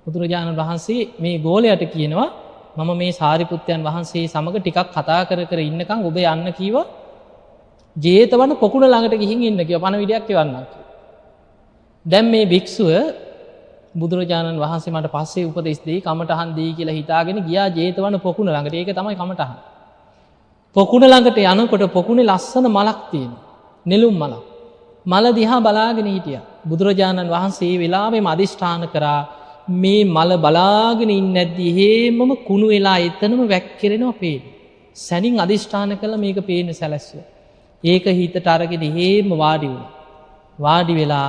Speaker 1: බුදුරජාණන් වහන්සේ මේ ගෝලයට කියනවා මම මේ සාරිපුත්තයන් වහන්සේ සමග ටිකක් කතා කර ඉන්නකම් ඔබ යන්න කීවා ජේතවන පොකුණ ළඟට ගිහින් ඉන්න කිව්වා පණවිඩයක් එවන්නම් කිව්වා. දැන් මේ භික්ෂුව බුදුරජාණන් වහන්සේ මට පස්සේ උපදෙස් දෙයි කමටහන් දෙයි කියලා හිතාගෙන ගියා ජේතවන පොකුණ ළඟට. ඒක තමයි කමටහන්. පොකුණ ළඟට යනකොට පොකුණේ ලස්සන මලක් තියෙනවා. නෙළුම් මලක්. මල දිහා බලාගෙන හිටියා. බුදුරජාණන් වහන්සේ මේ වෙලාවෙම අදිෂ්ඨාන කරා මේ මල බලාගෙන ඉන්නේ නැද්දි හේමම කුණු වෙලා එතනම වැක්කිරෙනවා පේන. සැනින් අදිෂ්ඨාන කළා මේක පේන්න සැලැස්සුවා. ඒක හිතට අරගෙන හේම වාඩි වුණා. වාඩි වෙලා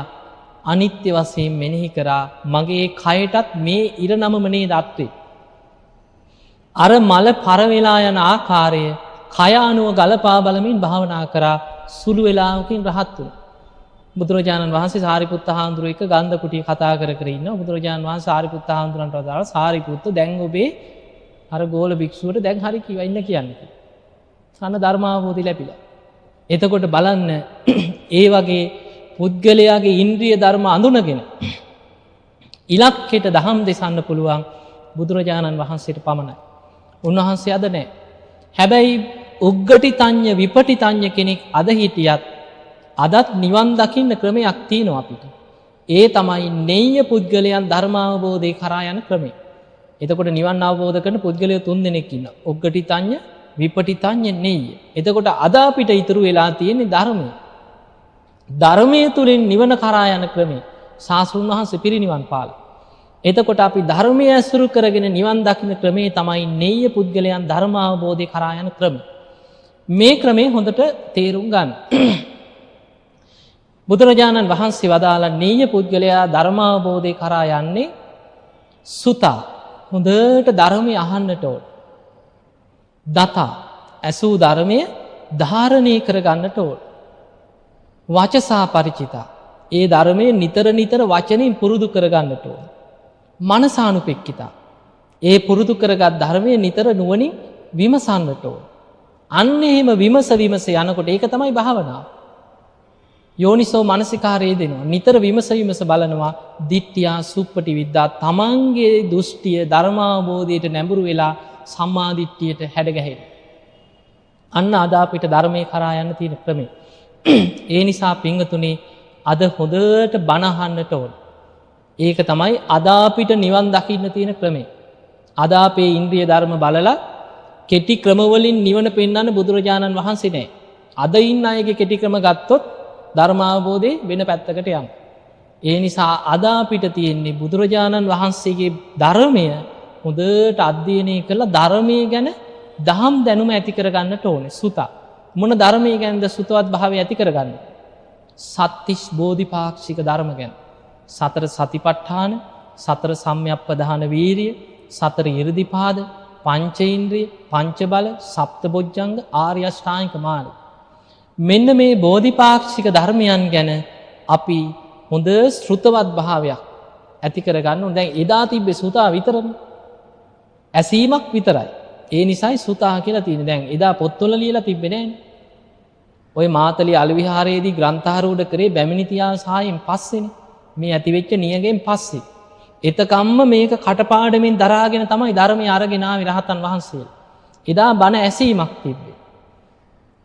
Speaker 1: අනිත්‍ය වශයෙන් මෙනෙහි කරා මගේ කයටත් මේ ඉරණමම නේද අත්වේ. අර මල පර වෙලා යන ආකාරය කය අනුව ගලපා බලමින් භාවනා කරා සුළු වෙලාවකින් රහත් වුණා. බුදුරජාණන් වහන්සේ සාරිපුත්ත හාමුදුරුවෝ එක්ක ගන්ධ කුටිය කතා කර ඉන්නවා. බුදුරජාණන් වහන්සේ සාරිපුත්ත හාමුදුරන්ට වදාළා සාරිපුත්ත දැන් ඔබේ අර ගෝල භික්ෂුවට දැන් හරි කිව්වා ඉන්න කියන්නේ. අන්න ධර්මාවබෝධය ලැබිලා. එතකොට බලන්න ඒ වගේ පුද්ගලයාගේ ඉන්ද්‍රිය ධර්ම අඳුනගෙන ඉලක්කයට දහම් දෙසන්න පුළුවන් බුදුරජාණන් වහන්සේට පමණයි. උන්වහන්සේ අද නැහැ. හැබැයි උග්ගටිතඤ්ඤ විපටිතඤ්ඤ කෙනෙක් අද හිටියත් අදත් නිවන් දකින්න ක්‍රමයක් තියෙනවා අපිට. ඒ තමයි නෙය්‍ය පුද්ගලයන් ධර්මාවබෝධය කරා යන ක්‍රමය. එතකොට නිවන් අවබෝධ කරන පුද්ගලයෝ 3 දෙනෙක් ඉන්නවා. උග්ගටිතඤ්ඤ විපටිතඤ්ඤ නෙය්‍ය. එතකොට අද අපිට ඉතුරු වෙලා තියෙන්නේ ධර්මය. ධර්මයේ තුලින් නිවන කරා යන ක්‍රමය. සාසුන් වහන්සේ පිරිනිවන් පාලා. එතකොට අපි ධර්මය ඇසුරු කරගෙන නිවන් දකින්න ක්‍රමේ තමයි නෙය්‍ය පුද්ගලයන් ධර්ම අවබෝධය කරා යන ක්‍රමය. මේ ක්‍රමේ හොඳට තේරුම් ගන්න. බුදුරජාණන් වහන්සේ වදාළ නෙය්‍ය පුද්ගලයා ධර්ම අවබෝධය කරා යන්නේ සුතා හොඳට ධර්මය අහන්නට ඕන. දතා ඇසූ ධර්මය ධාරණය කර ගන්නට ඕන. වචසා පරිචිතා ඒ ධර්මය නිතර වචනින් පුරුදු කර ගන්නට ඕන. මනසානුපෙක්කිතා ඒ පුරුදු කරගත් ධර්මය නිතර නුවණින් විමසන්නට ඕන. අන්න එහෙම විමස යනකොට ඒක තමයි භාවනාව. යෝනිසෝ මනසිකාරය දෙනවා. නිතර විමස බලනවා දිට්ඨියා සුප්පටි විද්දා තමන්ගේ දෘෂ්ටිය ධර්මාවබෝධයට නැඹුරු වෙලා සම්මා දිට්ඨියට හැඩගැහෙන. අන්න අද අපිට ධර්මයේ කරා යන්න තියෙන ක්‍රමය. ඒ නිසා පින්වතුනි අද හොඳට බණ අහන්නට ඕන. ඒක තමයි අද අපිට නිවන් දකින්න තියෙන ක්‍රමය. අද අපේ ඉන්ද්‍රිය ධර්ම බලලා කෙටි ක්‍රම වලින් නිවන පෙන්වන්න බුදුරජාණන් වහන්සේ නැහැ. අද ඉන්න අයගේ කෙටි ක්‍රම ගත්තොත් ධර්මාවබෝධේ වෙන පැත්තකට යනවා. ඒ නිසා අද අපිට තියෙන්නේ බුදුරජාණන් වහන්සේගේ ධර්මය හොඳට අධ්‍යයනය කරලා ධර්මයේ ගැන දහම් දැනුම ඇති කරගන්නට ඕනේ. සුතා. මොන ධර්මයේ ගැනද සුතවත් භාවය ඇති කරගන්නේ? සත්තිස් බෝධිපාක්ෂික ධර්ම ගැන. සතර සතිපට්ඨාන, සතර සම්‍යක්ප්‍රධාන වීරිය, සතර ඉර්ධිපාද, පංචේන්ද්‍රිය, පංච බල, සප්ත බොජ්ජංග, ආර්ය අෂ්ටාංගික මාර්ග. මෙන්න මේ බෝධිපාක්ෂික ධර්මයන් ගැන අපි හොඳ ශ්‍රුතවත් භාවයක් ඇති කරගන්න ඕනේ. දැන් එදා තිබ්බේ සුතා විතරනේ. ඇසීමක් විතරයි. ඒ නිසායි සුතා කියලා තියෙන්නේ. දැන් එදා පොත්වල ලියලා තිබ්බේ නෑනේ. ඔය මාතලේ අලි විහාරයේදී ග්‍රන්ථාරූඪ කරේ බැමිණිතියා සායෙන් පස්සේනේ. මේ ඇතිවෙච්ච නියගෙන් පස්සේ. එතකම්ම මේක කටපාඩමින් දරාගෙන තමයි ධර්මය අරගෙන ආවේ රහතන් වහන්සේලා. එදා බණ ඇසීමක් තිබ්බේ.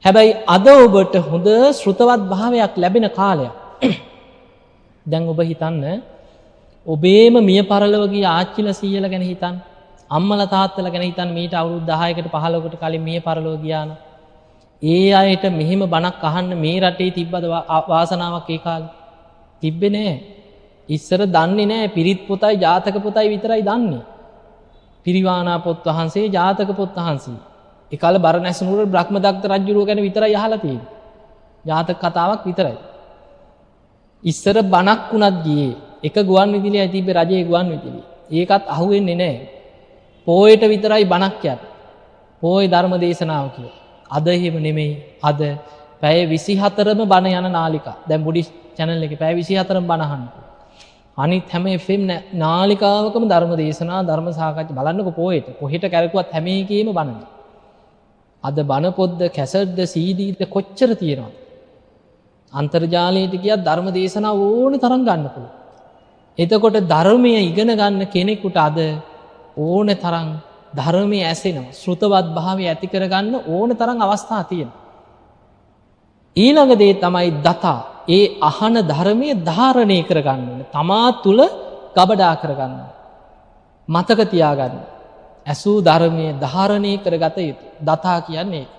Speaker 1: හැබැයි අද ඔබට හොඳ ශ්‍රුතවත් භාවයක් ලැබෙන කාලයක්. දැන් ඔබ හිතන්න ඔබේම මිය පරලොව ගිය ආච්චිලා සීයලා ගැන හිතන්න. අම්මලා තාත්තලා ගැන හිතන්න මීට අවුරුදු 10කට 15කට කලින් මිය පරලොව ගියා නම් ඒ අයට මෙහෙම බණක් අහන්න මේ රටේ තිබ්බද වාසනාවක් ඒ කාලේ? තිබ්බේ නෑ. ඉස්සර දන්නේ නෑ පිරිත් පොතයි ජාතක පොතයි විතරයි දන්නේ. පිරිවානා පොත් වහන්සේ ජාතක පොත් වහන්සේ. ඒ කාලේ බරණැස් නුවර බ්‍රහ්මදත්ත රජුරුව ගැන විතරයි අහලා තියෙන්නේ. ජාතක කතාවක් විතරයි. ඉස්සර බණක් උනත් ගියේ එක ගුවන් විදුලියයි තිබ්බේ රජයේ ගුවන් විදුලිය. ඒකත් අහුවෙන්නේ නෑ. පොයට විතරයි බණක් කියන්නේ. පොයි ධර්ම දේශනාව කියලා. අද එහෙම නෙමෙයි. අද පැය 24ම බණ යන නාලිකා. දැන් බුඩිස් channel එකේ පැය 24ම බණ අහන්න. අනිත් හැම FM නාලිකාවකම ධර්ම දේශනා ධර්ම සාකච්ඡා බලන්නකො පොයට. කොහෙට කැරකුවත් හැම එකේම බණනේ. අද බණ පොත්ද කැසට්ද CDද කොච්චර තියෙනවද? අන්තර්ජාලයට ගියත් ධර්ම දේශනා ඕනේ තරම් ගන්න පුළුවන්. එතකොට ධර්මයේ ඉගෙන ගන්න කෙනෙකුට අද ඕනේ තරම් ධර්මයේ ඇසෙනවා. ශ්‍රුතවත් භාවය ඇති කරගන්න ඕනේ තරම් අවස්ථා තියෙනවා. ඊළඟ දේ තමයි දතා. ඒ අහන ධර්මයේ ධාරණය කරගන්න ඕනේ. තමා තුල ගබඩා කරගන්න. මතක තියාගන්න. ඇසූ ධර්මයේ ධාරණය කරගත යුතු. දතා කියන්නේ ඒක.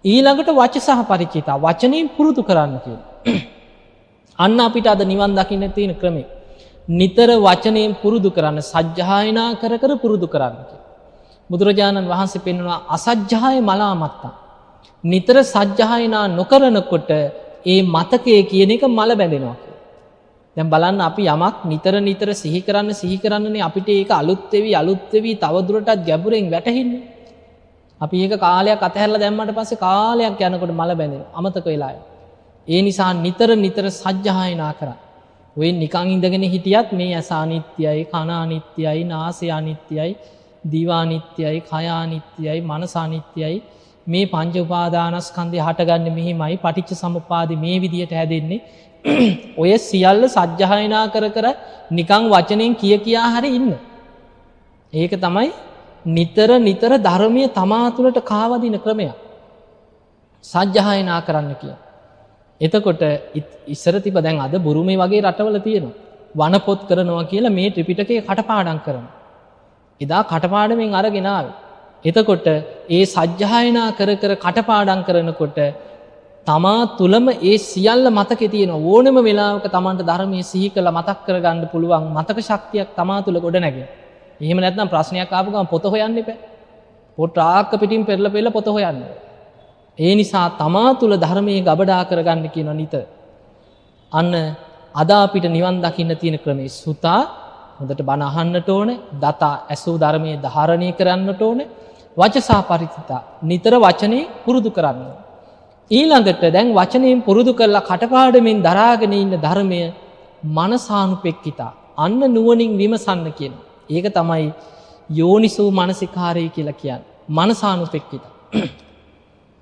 Speaker 1: ඊළඟට වචසහ පරිචිතා. වචනෙන් පුරුදු කරන්න කියලා. අන්න අපිට අද නිවන් දකින්න තියෙන ක්‍රමය. නිතර වචනයෙන් පුරුදු කරන්න, සජ්ජායනා කර කර පුරුදු කරන්න කියලා. බුදුරජාණන් වහන්සේ පෙන්වනවා අසජ්ජාය මලාමත්තා. නිතර සජ්ජායනා නොකරනකොට ඒ මතකයේ කියන එක මල බැඳෙනවා කියලා. දැන් බලන්න අපි යමක් නිතර නිතර සිහි කරන්නනේ අපිට ඒක අලුත් වෙවි තව දුරටත් ගැඹුරෙන් වැටහෙන්නේ. අපි ඒක කාලයක් අතහැරලා දැම්මට පස්සේ කාලයක් යනකොට මල බැඳෙනවා. අමතක වෙලා යනවා. ඒ නිසා නිතර සජ්ජායනා කරන්න. ඔය නිකන් ඉඳගෙන හිටියත් මේ ඇස අනිත්‍යයි, කන අනිත්‍යයි, නාසය අනිත්‍යයි, දිව අනිත්‍යයි, කය අනිත්‍යයි, මනස අනිත්‍යයි. මේ පංච උපාදානස්කන්ධය හටගන්නේ මෙහිමයි, පටිච්ච සමුප්පාදේ මේ විදියට හැදෙන්නේ. ඔය සියල්ල සජ්ජායනා කර කර නිකන් වචනෙන් කියා හරි ඉන්න. ඒක තමයි නිතර ධර්මයේ තමා තුළට කාවදින ක්‍රමයක්. සජ්ජායනා කරන්න කියන. එතකොට ඉස්සර තිබ්බ දැන් අද බුරුමේ වගේ රටවල තියෙනවා. වනපොත් කරනවා කියලා මේ ත්‍රිපිටකයේ කටපාඩම් කරනවා. එදා කටපාඩමෙන් අරගෙන ආවේ. එතකොට ඒ සජ්ජායනා කර කටපාඩම් කරනකොට තමා තුලම ඒ සියල්ල මතකේ තියෙන ඕනම වෙලාවක තමන්ට ධර්මයේ සිහි කළා මතක් කරගන්න පුළුවන් මතක ශක්තියක් තමා තුල ගොඩ නැගෙන. එහෙම නැත්නම් ප්‍රශ්නයක් ආපු ගමන් පොත හොයන්න එපා. පොත් රාක්ක පිටින් පෙරලා පොත හොයන්න. ඒ නිසා තමා තුල ධර්මයේ ගබඩා කරගන්න කියන නිතර. අන්න අද අපිට නිවන් දකින්න තියෙන ක්‍රමේ සුතා හොඳට බණ අහන්නට ඕනේ, දතා ඇසූ ධර්මයේ ධාරණය කරන්නට ඕනේ, වචසා පරිචිතා නිතර වචනේ පුරුදු කරන්න. ඊළඟට දැන් වචනයෙන් පුරුදු කරලා කටපාඩමින් දරාගෙන ඉන්න ධර්මය මනසානුපෙක්කිතා. අන්න නුවණින් විමසන්න කියන. ඒක තමයි යෝනිසෝ මනසිකාරය කියලා කියන්නේ. මනසානුපෙක්කිතා.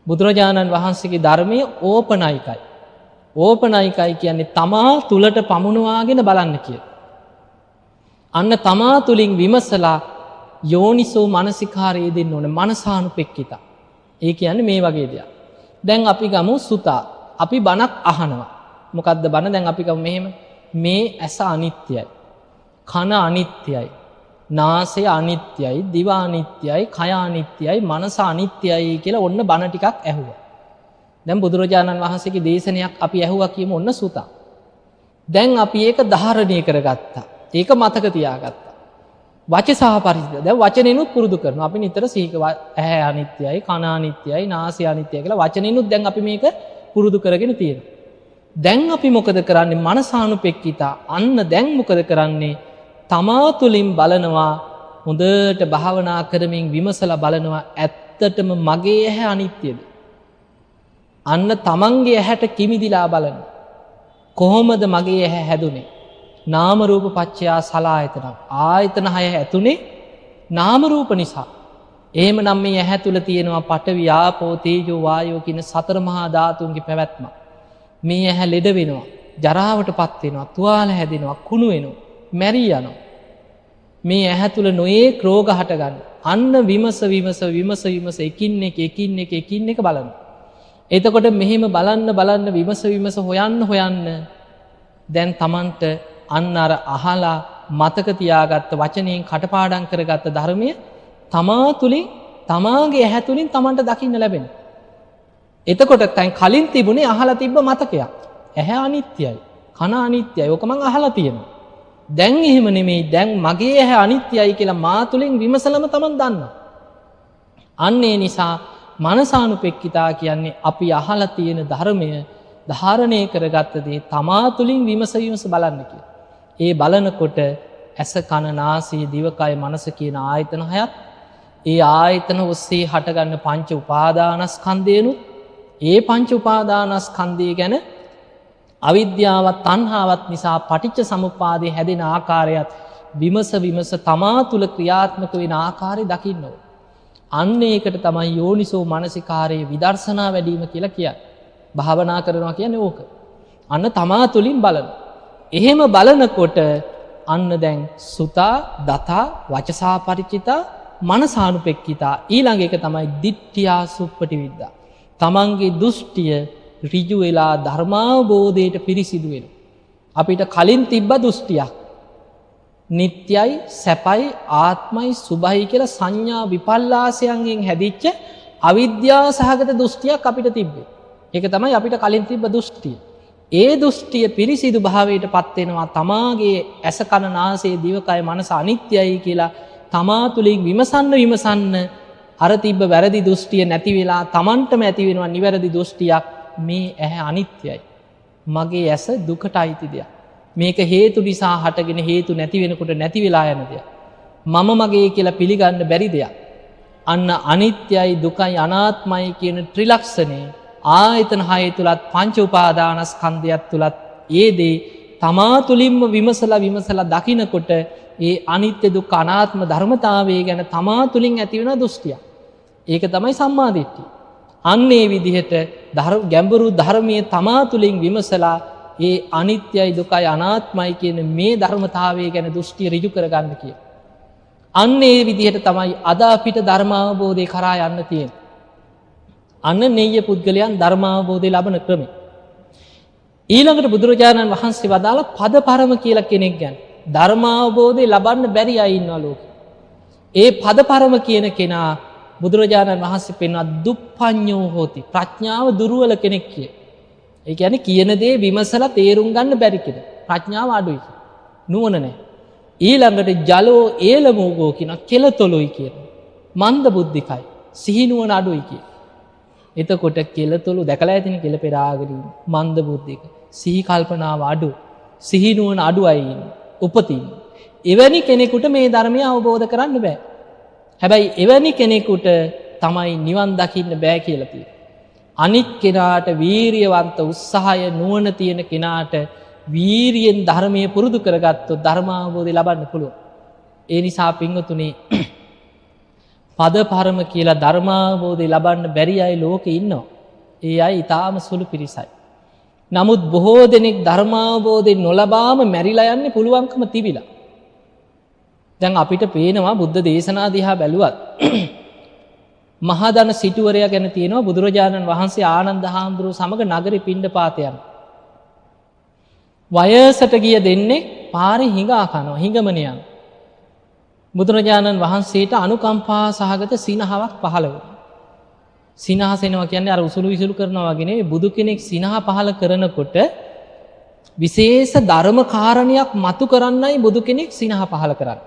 Speaker 1: බුදුරජාණන් වහන්සේගේ ධර්මයේ ඕපනයිකයි. ඕපනයිකයි කියන්නේ තමා තුලට පමුණවාගෙන බලන්න කියලා. අන්න තමා තුලින් විමසලා යෝනිසෝ මනසිකාරයේ දෙන්න ඕනේ මනසානුපෙක්කිතා. ඒ කියන්නේ මේ වගේ දෙයක්. දැන් අපි ගමු සුතා. අපි බණක් අහනවා. මොකද්ද බණ? දැන් අපි ගමු මෙහෙම. මේ ඇස අනිත්‍යයි. කන අනිත්‍යයි. නාසය අනිත්‍යයි. දිව අනිත්‍යයි. කය අනිත්‍යයි. මනස අනිත්‍යයි කියලා ඔන්න බණ ටිකක් ඇහුවා. දැන් බුදුරජාණන් වහන්සේගේ දේශනයක් අපි ඇහුවා කියමු ඔන්න සුතා. දැන් අපි ඒක ධාරණය කරගත්තා. ඒක මතක තියාගත්තා. වචසා පරිච්ඡේද. දැන් වචනෙනුත් පුරුදු කරනවා. අපි නිතර සීක ඇහැ අනිත්‍යයි, කන අනිත්‍යයි, නාසය අනිත්‍යයි කියලා වචනෙනුත් දැන් අපි මේක පුරුදු කරගෙන තියෙනවා. දැන් අපි මොකද කරන්නේ? මනසානුපෙක්කිතා. අන්න දැන් මොකද කරන්නේ? තමා තුළින් බලනවා, හොඳට භාවනා කරමින් විමසලා බලනවා, ඇත්තටම මගේ ඇහැ අනිත්‍යද? අන්න තමන්ගේ ඇහැට කිමිදිලා බලන. කොහොමද මගේ ඇහැ හැදුනේ? නාම රූප පච්චයා සලආයතන. ආයතන 6 ඇතුනේ නාම රූප නිසා. එහෙමනම් මේ ඇහැ තුල තියෙනවා පඨවි ආපෝ තේජෝ වායෝ කියන සතර මහා ධාතුන්ගේ පැවැත්ම. මේ ඇහැ ලෙඩ වෙනවා, ජරාවටපත් වෙනවා, තුවාල හැදෙනවා, කුණු වෙනවා, මැරී යනවා. මේ ඇහැ තුල නොයේක් රෝග හට ගන්න. අන්න විමස එකින් එක බලන්න. එතකොට මෙහෙම බලන්න විමස හොයන්න දැන් Tamanට අන්න අර අහලා මතක තියාගත්ත වචනයෙන් කටපාඩම් කරගත්ත ධර්මය තමා තුලින් තමාගේ ඇහැ තුලින් Tamanට දකින්න ලැබෙනවා. එතකොට දැන් කලින් තිබුණේ අහලා තිබ්බ මතකයක්. ඇහැ අනිත්‍යයි, කන අනිත්‍යයි. ඕක මං අහලා තියෙනවා. දැන් එහෙම නෙමෙයි. දැන් මගේ ඇහැ අනිත්‍යයි කියලා මා තුලින් විමසලම Taman දන්නවා. අන්න ඒ නිසා මනසානුපෙක්කිතා කියන්නේ අපි අහලා තියෙන ධර්මය ධාරණය කරගත්ත දේ තමා තුළින් විමස බලන්න කියලා. ඒ බලනකොට ඇස කන නාසය දිවකය මනස කියන ආයතන හයත් ඒ ආයතන ඔස්සේ හටගන්න පංච උපාදානස්කන්ධයනුත් ඒ පංච උපාදානස්කන්ධය ගැන අවිද්‍යාවත් තණ්හාවත් නිසා පටිච්ච සමුප්පාදේ හැදෙන ආකාරයත් විමස තමා තුළ ක්‍රියාත්මක වෙන ආකාරය දකින්න ඕන. අන්න ඒකට තමයි යෝනිසෝ මනසිකාරයේ විදර්ශනා වැඩිම කියලා කියන්නේ. භාවනා කරනවා කියන්නේ ඕක. අන්න තමා තුළින් බලන. එහෙම බලනකොට අන්න දැන් සුතා, දතා, වචසා පරිචිතා, මනසානුපෙක්කිතා. ඊළඟ එක තමයි දිට්ඨියා සුප්පටිවිද්දා. තමන්ගේ දෘෂ්ටිය ඍජු වෙලා ධර්මාවබෝධයට පිරිසිදු වෙනවා. අපිට කලින් තිබ්බ දෘෂ්ටියක් නිට්ටයයි, සැපයි, ආත්මයි, සුභයි කියලා සංඥා විපල්ලාසයන්ගෙන් හැදිච්ච අවිද්‍යා සහගත දෘෂ්ටියක් අපිට තිබ්බේ. ඒක තමයි අපිට කලින් තිබ්බ දෘෂ්ටිය. ඒ දෘෂ්ටිය පිරිසිදු භාවයට පත් වෙනවා තමාගේ ඇස කන නාසය දිවකය මනස අනිත්‍යයි කියලා තමා තුළින් විමසන්න අර තිබ්බ වැරදි දෘෂ්ටිය නැති වෙලා තමන්ටම ඇති වෙනවා නිවැරදි දෘෂ්ටියක්. මේ ඇහැ අනිත්‍යයි. මගේ ඇස දුකට අයිති දෙයක්. මේක හේතු නිසා හටගෙන හේතු නැති වෙනකොට නැති වෙලා යන දෙයක්. මම මගේ කියලා පිළිගන්න බැරි දෙයක්. අන්න අනිත්‍යයි, දුකයි, අනාත්මයි කියන ත්‍රිලක්ෂණය ආයතන 6 තුලත් පංච උපාදානස්කන්ධයත් තුලත් ඒ දේ තමා තුලින්ම විමසලා දකිනකොට ඒ අනිත්‍ය දුක්ඛ අනාත්ම ධර්මතාවය ගැන තමා තුලින් ඇති වෙන දෘෂ්ටිය. ඒක තමයි සම්මා දිට්ඨිය. අන්න ඒ විදිහට ගැඹුරු ධර්මයේ තමා තුලින් විමසලා ඒ අනිත්‍යයි දුකයි අනාත්මයි කියන මේ ධර්මතාවය ගැන දෘෂ්ටිය ඍජු කරගන්න කියන. අන්න ඒ විදිහට තමයි අද අපිට ධර්මාවබෝධය කරා යන්න තියෙන්නේ. අන්න නෙය්‍ය පුද්ගලයන් ධර්මාවබෝධය ලබන ක්‍රමය. ඊළඟට බුදුරජාණන් වහන්සේ වදාළ පදපරම කියලා කෙනෙක් ගැන. ධර්මාවබෝධය ලබන්න බැරි අය ඉන්නවා ලෝකේ. ඒ පදපරම කියන කෙනා බුදුරජාණන් වහන්සේ පෙන්වන දුප්පඤ්ඤෝ හෝති. ප්‍රඥාව දුර්වල කෙනෙක් කිය. ඒ කියන්නේ කියන දේ විමසලා තේරුම් ගන්න බැරි කෙනෙක්. ප්‍රඥාව අඩුයි. නුවණ නැහැ. ඊළඟට ජලෝ ඒලමෝගෝ කියන කෙලතොලොයි කියන. මන්ද බුද්ධිකයි. සිහි නුවණ අඩුයි කියන. එතකොට කෙලතොලු දැකලා ඇතින කෙල පෙරාගෙන මන්ද බුද්ධික. සිහි කල්පනාව අඩු. සිහි නුවණ අඩු අය ඉන්නේ. උපතින්. එවැනි කෙනෙකුට මේ ධර්මය අවබෝධ කරන්න බෑ. හැබැයි එවැනි කෙනෙකුට තමයි නිවන් දකින්න බෑ කියලා තියෙන්නේ. අනිත් කෙනාට වීරියවන්ත උත්සාහය නුවණ තියෙන කෙනාට වීරියෙන් ධර්මයේ පුරුදු කරගත්තොත් ධර්මාවබෝධය ලබන්න පුළුවන්. ඒ නිසා පින්වතුනි පදපරම කියලා ධර්මාවබෝධය ලබන්න බැරි අය ලෝකේ ඉන්නවා. ඒ අය ඊටාම සුළු පිරිසයි. නමුත් බොහෝ දෙනෙක් ධර්මාවබෝධය නොලබාම මැරිලා යන්නේ පුළුවන්කම තිබිලා. දැන් අපිට පේනවා බුද්ධ දේශනා දිහා බැලුවත් මහදන සිටුවරයා ගැන තියෙනවා බුදුරජාණන් වහන්සේ ආනන්ද හාමුදුරුවෝ සමග නගරේ පිණ්ඩපාත යන. වයසට ගිය දෙන්නේ පාරේ හිඟා කනවා හිඟමනියන්. බුදුරජාණන් වහන්සේට අනුකම්පා සහගත සිනහවක් පහළ වුණා. සිනහසෙනවා කියන්නේ අර උසුළු විසුළු කරනවා වගේ නෙවෙයි බුදු කෙනෙක් සිනහ පහළ කරනකොට විශේෂ ධර්ම කාරණයක් මතු කරන්නයි බුදු කෙනෙක් සිනහ පහළ කරන්නේ.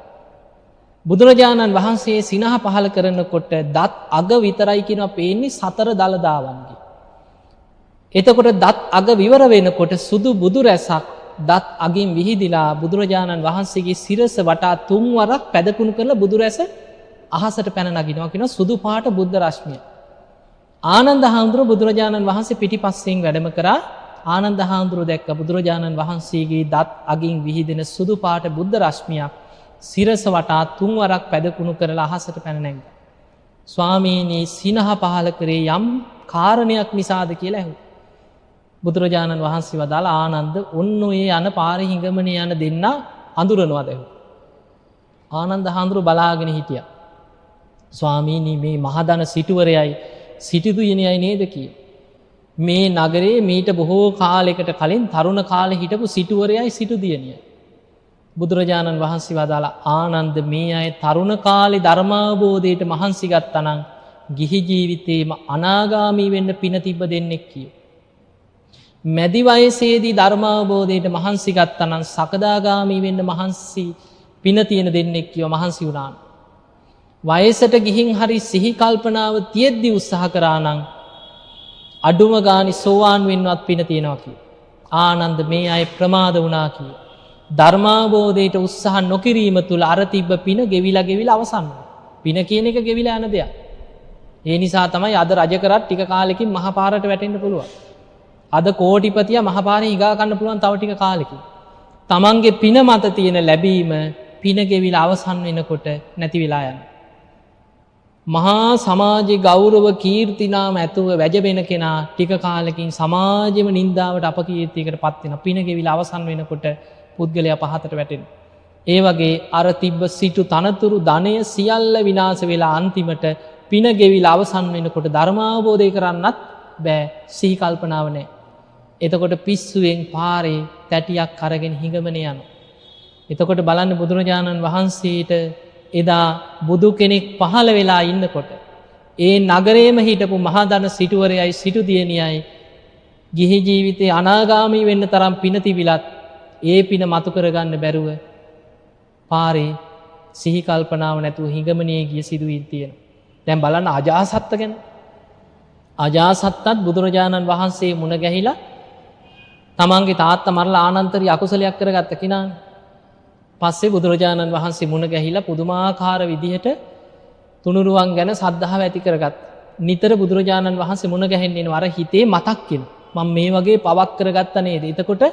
Speaker 1: බුදුරජාණන් වහන්සේ සිනහ පහල කරනකොට දත් අග විතරයි කියනවා පේන්නේ සතර දළදාවන්ගේ. එතකොට දත් අග විවර වෙනකොට සුදු බුදු රැසක් දත් අගින් විහිදිලා බුදුරජාණන් වහන්සේගේ සිරස වටා 3 වරක් පැදකුණු කරලා බුදු රැස අහසට පැන නගිනවා කියන සුදු පාට බුද්ධ රශ්මිය. ආනන්ද හාමුදුරුවෝ බුදුරජාණන් වහන්සේ පිටිපස්සෙන් වැඩම කරා. ආනන්ද හාමුදුරුවෝ දැක්ක බුදුරජාණන් වහන්සේගේ දත් අගින් විහිදෙන සුදු පාට බුද්ධ රශ්මියක් සිරස වටා 3 වරක් පැදකුණු කරලා අහසට පැන නැග්ගා. ස්වාමීනි සිනහ පහල කරේ යම් කාරණයක් නිසාද කියලා ඇහුවා. බුදුරජාණන් වහන්සේ වදාලා ආනන්ද ඔන්න ඔය යන පාරේ හිඟමනේ යන දෙන්න අඳුරනවාද ඇහුවා. ආනන්ද හාමුදුරුවෝ බලාගෙන හිටියා. ස්වාමීනි මේ මහදන සිටුවරයයි සිටුදියණියයි නේද කියලා. මේ නගරේ මීට බොහෝ කාලයකට කලින් තරුණ කාලේ හිටපු සිටුවරයයි සිටුදියණියයි. බුදුරජාණන් වහන්සේ වදාලා ආනන්ද මේ අය තරුණ කාලේ ධර්මාවබෝධයට මහන්සි ගත්තා නම් ගිහි ජීවිතේම අනාගාමී වෙන්න පින තිබ්බ දෙන්නෙක් කිය. මැදි වයසේදී ධර්මාවබෝධයට මහන්සි ගත්තා නම් සකදාගාමී වෙන්න මහන්සි පින තියෙන දෙන්නෙක් කියව මහන්සි වුණා. වයසට ගිහින් හරි සිහි කල්පනාව තියෙද්දි උත්සාහ කරා නම් අඩුම ගානේ සෝවාන් වෙන්නවත් පින තියෙනවා කිය. ආනන්ද මේ අය ප්‍රමාද වුණා කිය. ධර්මාවබෝධයට උත්සාහ නොකිරීම තුළ අර තිබ්බ පින ගෙවිලා අවසන් වුණා. පින කියන එක ගෙවිලා යන දෙයක්. ඒ නිසා තමයි අද රජ කරත් ටික කාලෙකින් මහපාරට වැටෙන්න පුළුවන්. අද කෝටිපතියා මහපාරේ හිඟා ගන්න පුළුවන් තව ටික කාලෙකින්. තමන්ගේ පින මත තියෙන ලැබීම පින ගෙවිලා අවසන් වෙනකොට නැති වෙලා යනවා. මහා සමාජයේ ගෞරව කීර්තිනාම ඇතුව වැජබෙන කෙනා ටික කාලෙකින් සමාජෙම නින්දාවට අපකීර්තියකට පත් වෙනවා. පින ගෙවිලා අවසන් වෙනකොට පුද්ගලයා පහතට වැටෙනවා. ඒ වගේ අර තිබ්බ සිටු තනතුරු ධනය සියල්ල විනාශ වෙලා අන්තිමට පින ගෙවිලා අවසන් වෙනකොට ධර්මාවබෝධය කරන්නත් බෑ. සිහි කල්පනාව නැහැ. එතකොට පිස්සුවෙන් පාරේ තැටියක් අරගෙන හිඟමනේ යනවා. එතකොට බලන්න බුදුරජාණන් වහන්සේට එදා බුදු කෙනෙක් පහළ වෙලා ඉන්නකොට ඒ නගරේම හිටපු මහදන සිටුවරයයි සිටුදියණියයි ගිහි ජීවිතේ අනාගාමී වෙන්න තරම් පින තිබිලත් ඒ පින මතු කරගන්න බැරුව පාරේ සිහි කල්පනාව නැතුව හිඟමනේ ගිය සිදුවීම් තියෙනවා. දැන් බලන්න අජාසත්ත ගැන. අජාසත්තත් බුදුරජාණන් වහන්සේ මුණ ගැහිලා තමන්ගේ තාත්තා මරලා ආනන්තරී අකුසලයක් කරගත්ත කෙනානේ. පස්සේ බුදුරජාණන් වහන්සේ මුණ ගැහිලා පුදුමාකාර විදිහට තුනුරුවන් ගැන සද්ධාව ඇති කරගත්. නිතර බුදුරජාණන් වහන්සේ මුණ ගැහෙන්නේ වර හිතේ මතක් වෙන. මම මේ වගේ පවක් කරගත්ත නේද? එතකොට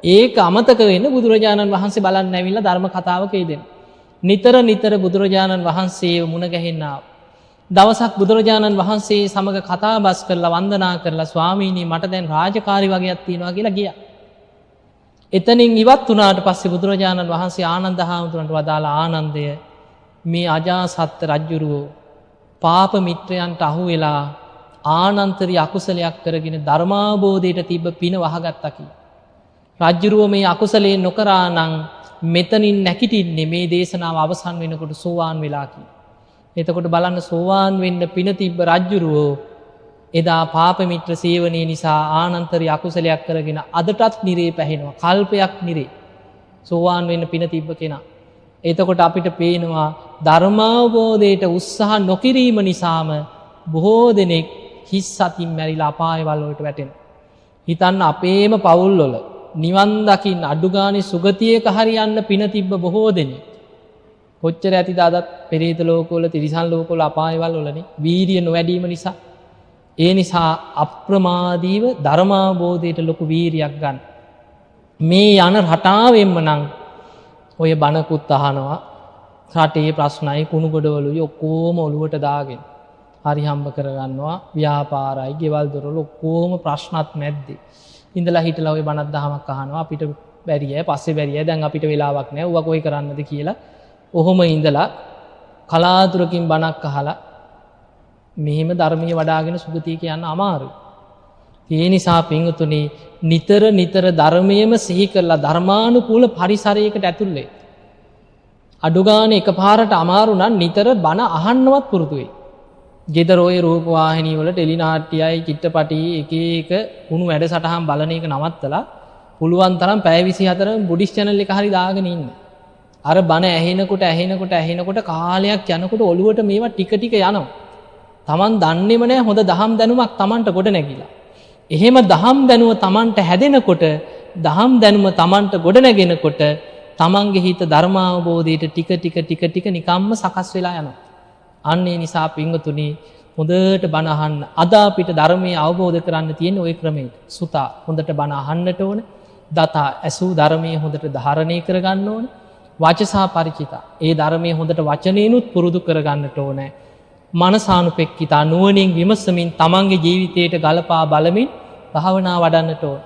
Speaker 1: ඒක අමතක වෙන්න බුදුරජාණන් වහන්සේ බලන්න ඇවිල්ලා ධර්ම කතාවක යෙදෙන. නිතර බුදුරජාණන් වහන්සේ මුණ ගැහෙන්න ආවා. දවසක් බුදුරජාණන් වහන්සේ සමග කතා බස් කරලා වන්දනා කරලා ස්වාමීනි මට දැන් රාජකාරී වගේක් තියෙනවා කියලා ගියා. එතනින් ඉවත් වුණාට පස්සේ බුදුරජාණන් වහන්සේ ආනන්ද හාමුදුරන්ට වදාලා ආනන්දය මේ අජාසත් රජුරෝ පාප මිත්‍රයන්ට අහු වෙලා ආනන්තරී අකුසලයක් කරගෙන ධර්මාවබෝධයට තිබ්බ පින වහගත්තා කි. රජුරෝ මේ අකුසලේ නොකරා නම් මෙතනින් නැගිටින්නේ මේ දේශනාව අවසන් වෙනකොට සෝවාන් වෙලා කි. එතකොට බලන්න සෝවාන් වෙන්න පින තිබ්බ රජුරෝ එදා පාප මිත්‍ර සේවනයේ නිසා ආනන්තරී අකුසලයක් කරගෙන අදටත් නිරේ පැහෙනවා. කල්පයක් නිරේ. සෝවාන් වෙන්න පින තිබ්බ කෙනා. එතකොට අපිට පේනවා ධර්මාවබෝධයට උත්සාහ නොකිරීම නිසාම බොහෝ දෙනෙක් හිස් සතින් මැරිලා අපායවල වලට වැටෙනවා. හිතන්න අපේම පවුල්වල නිවන් දකින්න අඩු ගානේ සුගතියක හරි යන්න පින තිබ්බ බොහෝ දෙනෙක්. කොච්චර ඇතිද අදත් පෙරේත ලෝකවල තිරිසන් ලෝකවල අපායවල වලනේ වීරිය නොවැඩීම නිසා. ඒ නිසා අප්‍රමාදීව ධර්මාවබෝධයට ලොකු වීරියක් ගන්න. මේ යන රටාවෙන්ම නම් ඔය බණකුත් අහනවා. රටේ ප්‍රශ්නයි කුණු ගොඩවලුයි ඔක්කොම ඔලුවට දාගෙන. හරි හම්බ කරගන්නවා ව්‍යාපාරයි ගෙවල් දොරවල් ඔක්කොම ප්‍රශ්නත් මැද්දේ. ඉඳලා හිටලා ඔය බණක් දහමක් අහනවා අපිට බැරියයි පස්සේ බැරියයි දැන් අපිට වෙලාවක් නැහැ. ඌව කොයි කරන්නද කියලා. ඔහොම ඉඳලා කලාතුරකින් බණක් අහලා මෙහෙම ධර්මයේ වඩාගෙන සුගතිය යන්න අමාරුයි. ඒ නිසා පින්වතුනි නිතර ධර්මයේම සිහි කරලා ධර්මානුකූල පරිසරයකට ඇතුල් වෙන්න. අඩු ගානේ එකපාරට අමාරු නම් නිතර බණ අහන්නවත් පුරුදු වෙයි. ගෙදර ඔය රූප වාහිනී වල ටෙලි නාට්‍යයයි චිත්‍රපටි එක එක කුණු වැඩසටහන් බලන එක නවත්තලා පුළුවන් තරම් පැය 24 බුද්දිස් channel එක හරි දාගෙන ඉන්න. අර බණ ඇහෙනකොට කාලයක් යනකොට ඔළුවට මේවා ටික ටික යනවා. Taman දන්නේම නැහැ හොඳ දහම් දැනුමක් Tamanට ගොඩ නැගිලා. එහෙම දහම් දැනුම Tamanට හැදෙනකොට, දහම් දැනුම Tamanට ගොඩ නැගෙනකොට Tamanගේ හිත ධර්මාවබෝධයට ටික ටික නිකම්ම සකස් වෙලා යනවා. අන්න ඒ නිසා පින්වතුනි හොඳට බණ අහන්න. අද අපිට ධර්මයේ අවබෝධ කරන්න තියෙන ওই ක්‍රමයට. සුතා හොඳට බණ අහන්නට ඕන. දතා ඇසූ ධර්මයේ හොඳට ධාරණය කරගන්න ඕන. වචසා පරිචිතා. ඒ ධර්මයේ හොඳට වචනේනුත් පුරුදු කරගන්නට ඕනේ. මනසානුපෙක්කිතා නුවණින් විමසමින් තමන්ගේ ජීවිතයට ගලපා බලමින් භාවනා වඩන්නට ඕන.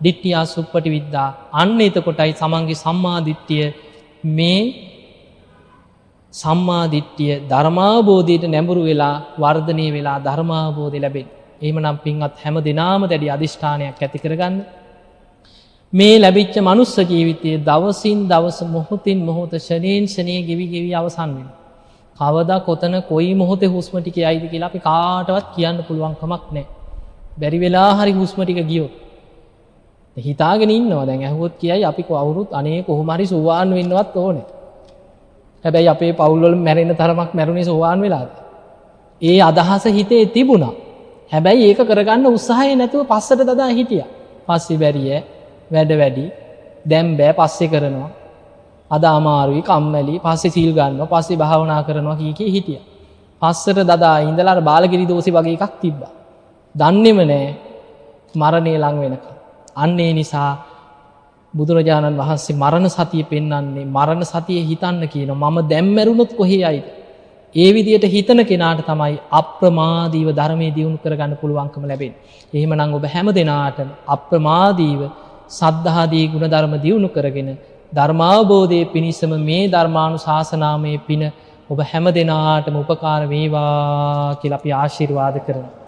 Speaker 1: දිට්ඨියා සුප්පටි විද්දා. අන්න එතකොටයි තමන්ගේ සම්මා දිට්ඨිය මේ සම්මා දිට්ඨිය ධර්මාවබෝධයට නැඹුරු වෙලා වර්ධනය වෙලා ධර්මාවබෝධය ලැබෙන්නේ. එහෙමනම් පින්වත් හැම දිනාම දැඩි අදිෂ්ඨානයක් ඇති කරගන්න. මේ ලැබිච්ච මනුස්ස ජීවිතයේ දවසින් දවස මොහොතින් මොහොත ෂණයෙන් ෂණේ ගෙවි අවසන් වෙනවා. කවදා කොතන කොයි මොහොතේ හුස්ම ටික යයිද කියලා අපි කාටවත් කියන්න පුළුවන් කමක් නැහැ. බැරි වෙලා හරි හුස්ම ටික ගියොත් හිතාගෙන ඉන්නවා. දැන් ඇහුවොත් කියයි අපි කවුරුත් අනේ කොහොම හරි සෝවාන් වෙන්නවත් ඕනේ. හැබැයි අපේ පවුල් වල මැරෙන තරමක් මැරුණේ සෝවාන් වෙලාද? ඒ අදහස හිතේ තිබුණා. හැබැයි ඒක කරගන්න උත්සාහය නැතුව පස්සට දදා හිටියා. පස්සේ බැරිය වැඩ වැඩි දැන් බෑ පස්සේ කරනවා. අද අමාරුයි කම්මැලි පස්සේ සීල් ගන්නවා පස්සේ භාවනා කරනවා කී හිටියා. පස්සට දදා ඉඳලා අර බාලගිරි දෝෂේ වගේ එකක් තිබ්බා. දන්නේම නෑ මරණය ලඟ වෙනකම්. අන්න ඒ නිසා බුදුරජාණන් වහන්සේ මරණ සතිය පෙන්වන්නේ මරණ සතිය හිතන්න කියනවා. මම දැන් මැරුණොත් කොහේ යයිද? ඒ විදියට හිතන කෙනාට තමයි අප්‍රමාදීව ධර්මයේ දියුණු කරගන්න පුළුවන්කම ලැබෙන්නේ. එහෙමනම් ඔබ හැම දිනාටම අප්‍රමාදීව සද්ධාදී ගුණ ධර්ම දියුණු කරගෙන ධර්මාවබෝධයේ පිණිසම මේ ධර්මානුශාසනාමය පින ඔබ හැම දිනාටම උපකාර වේවා කියලා අපි ආශිර්වාද කරනවා.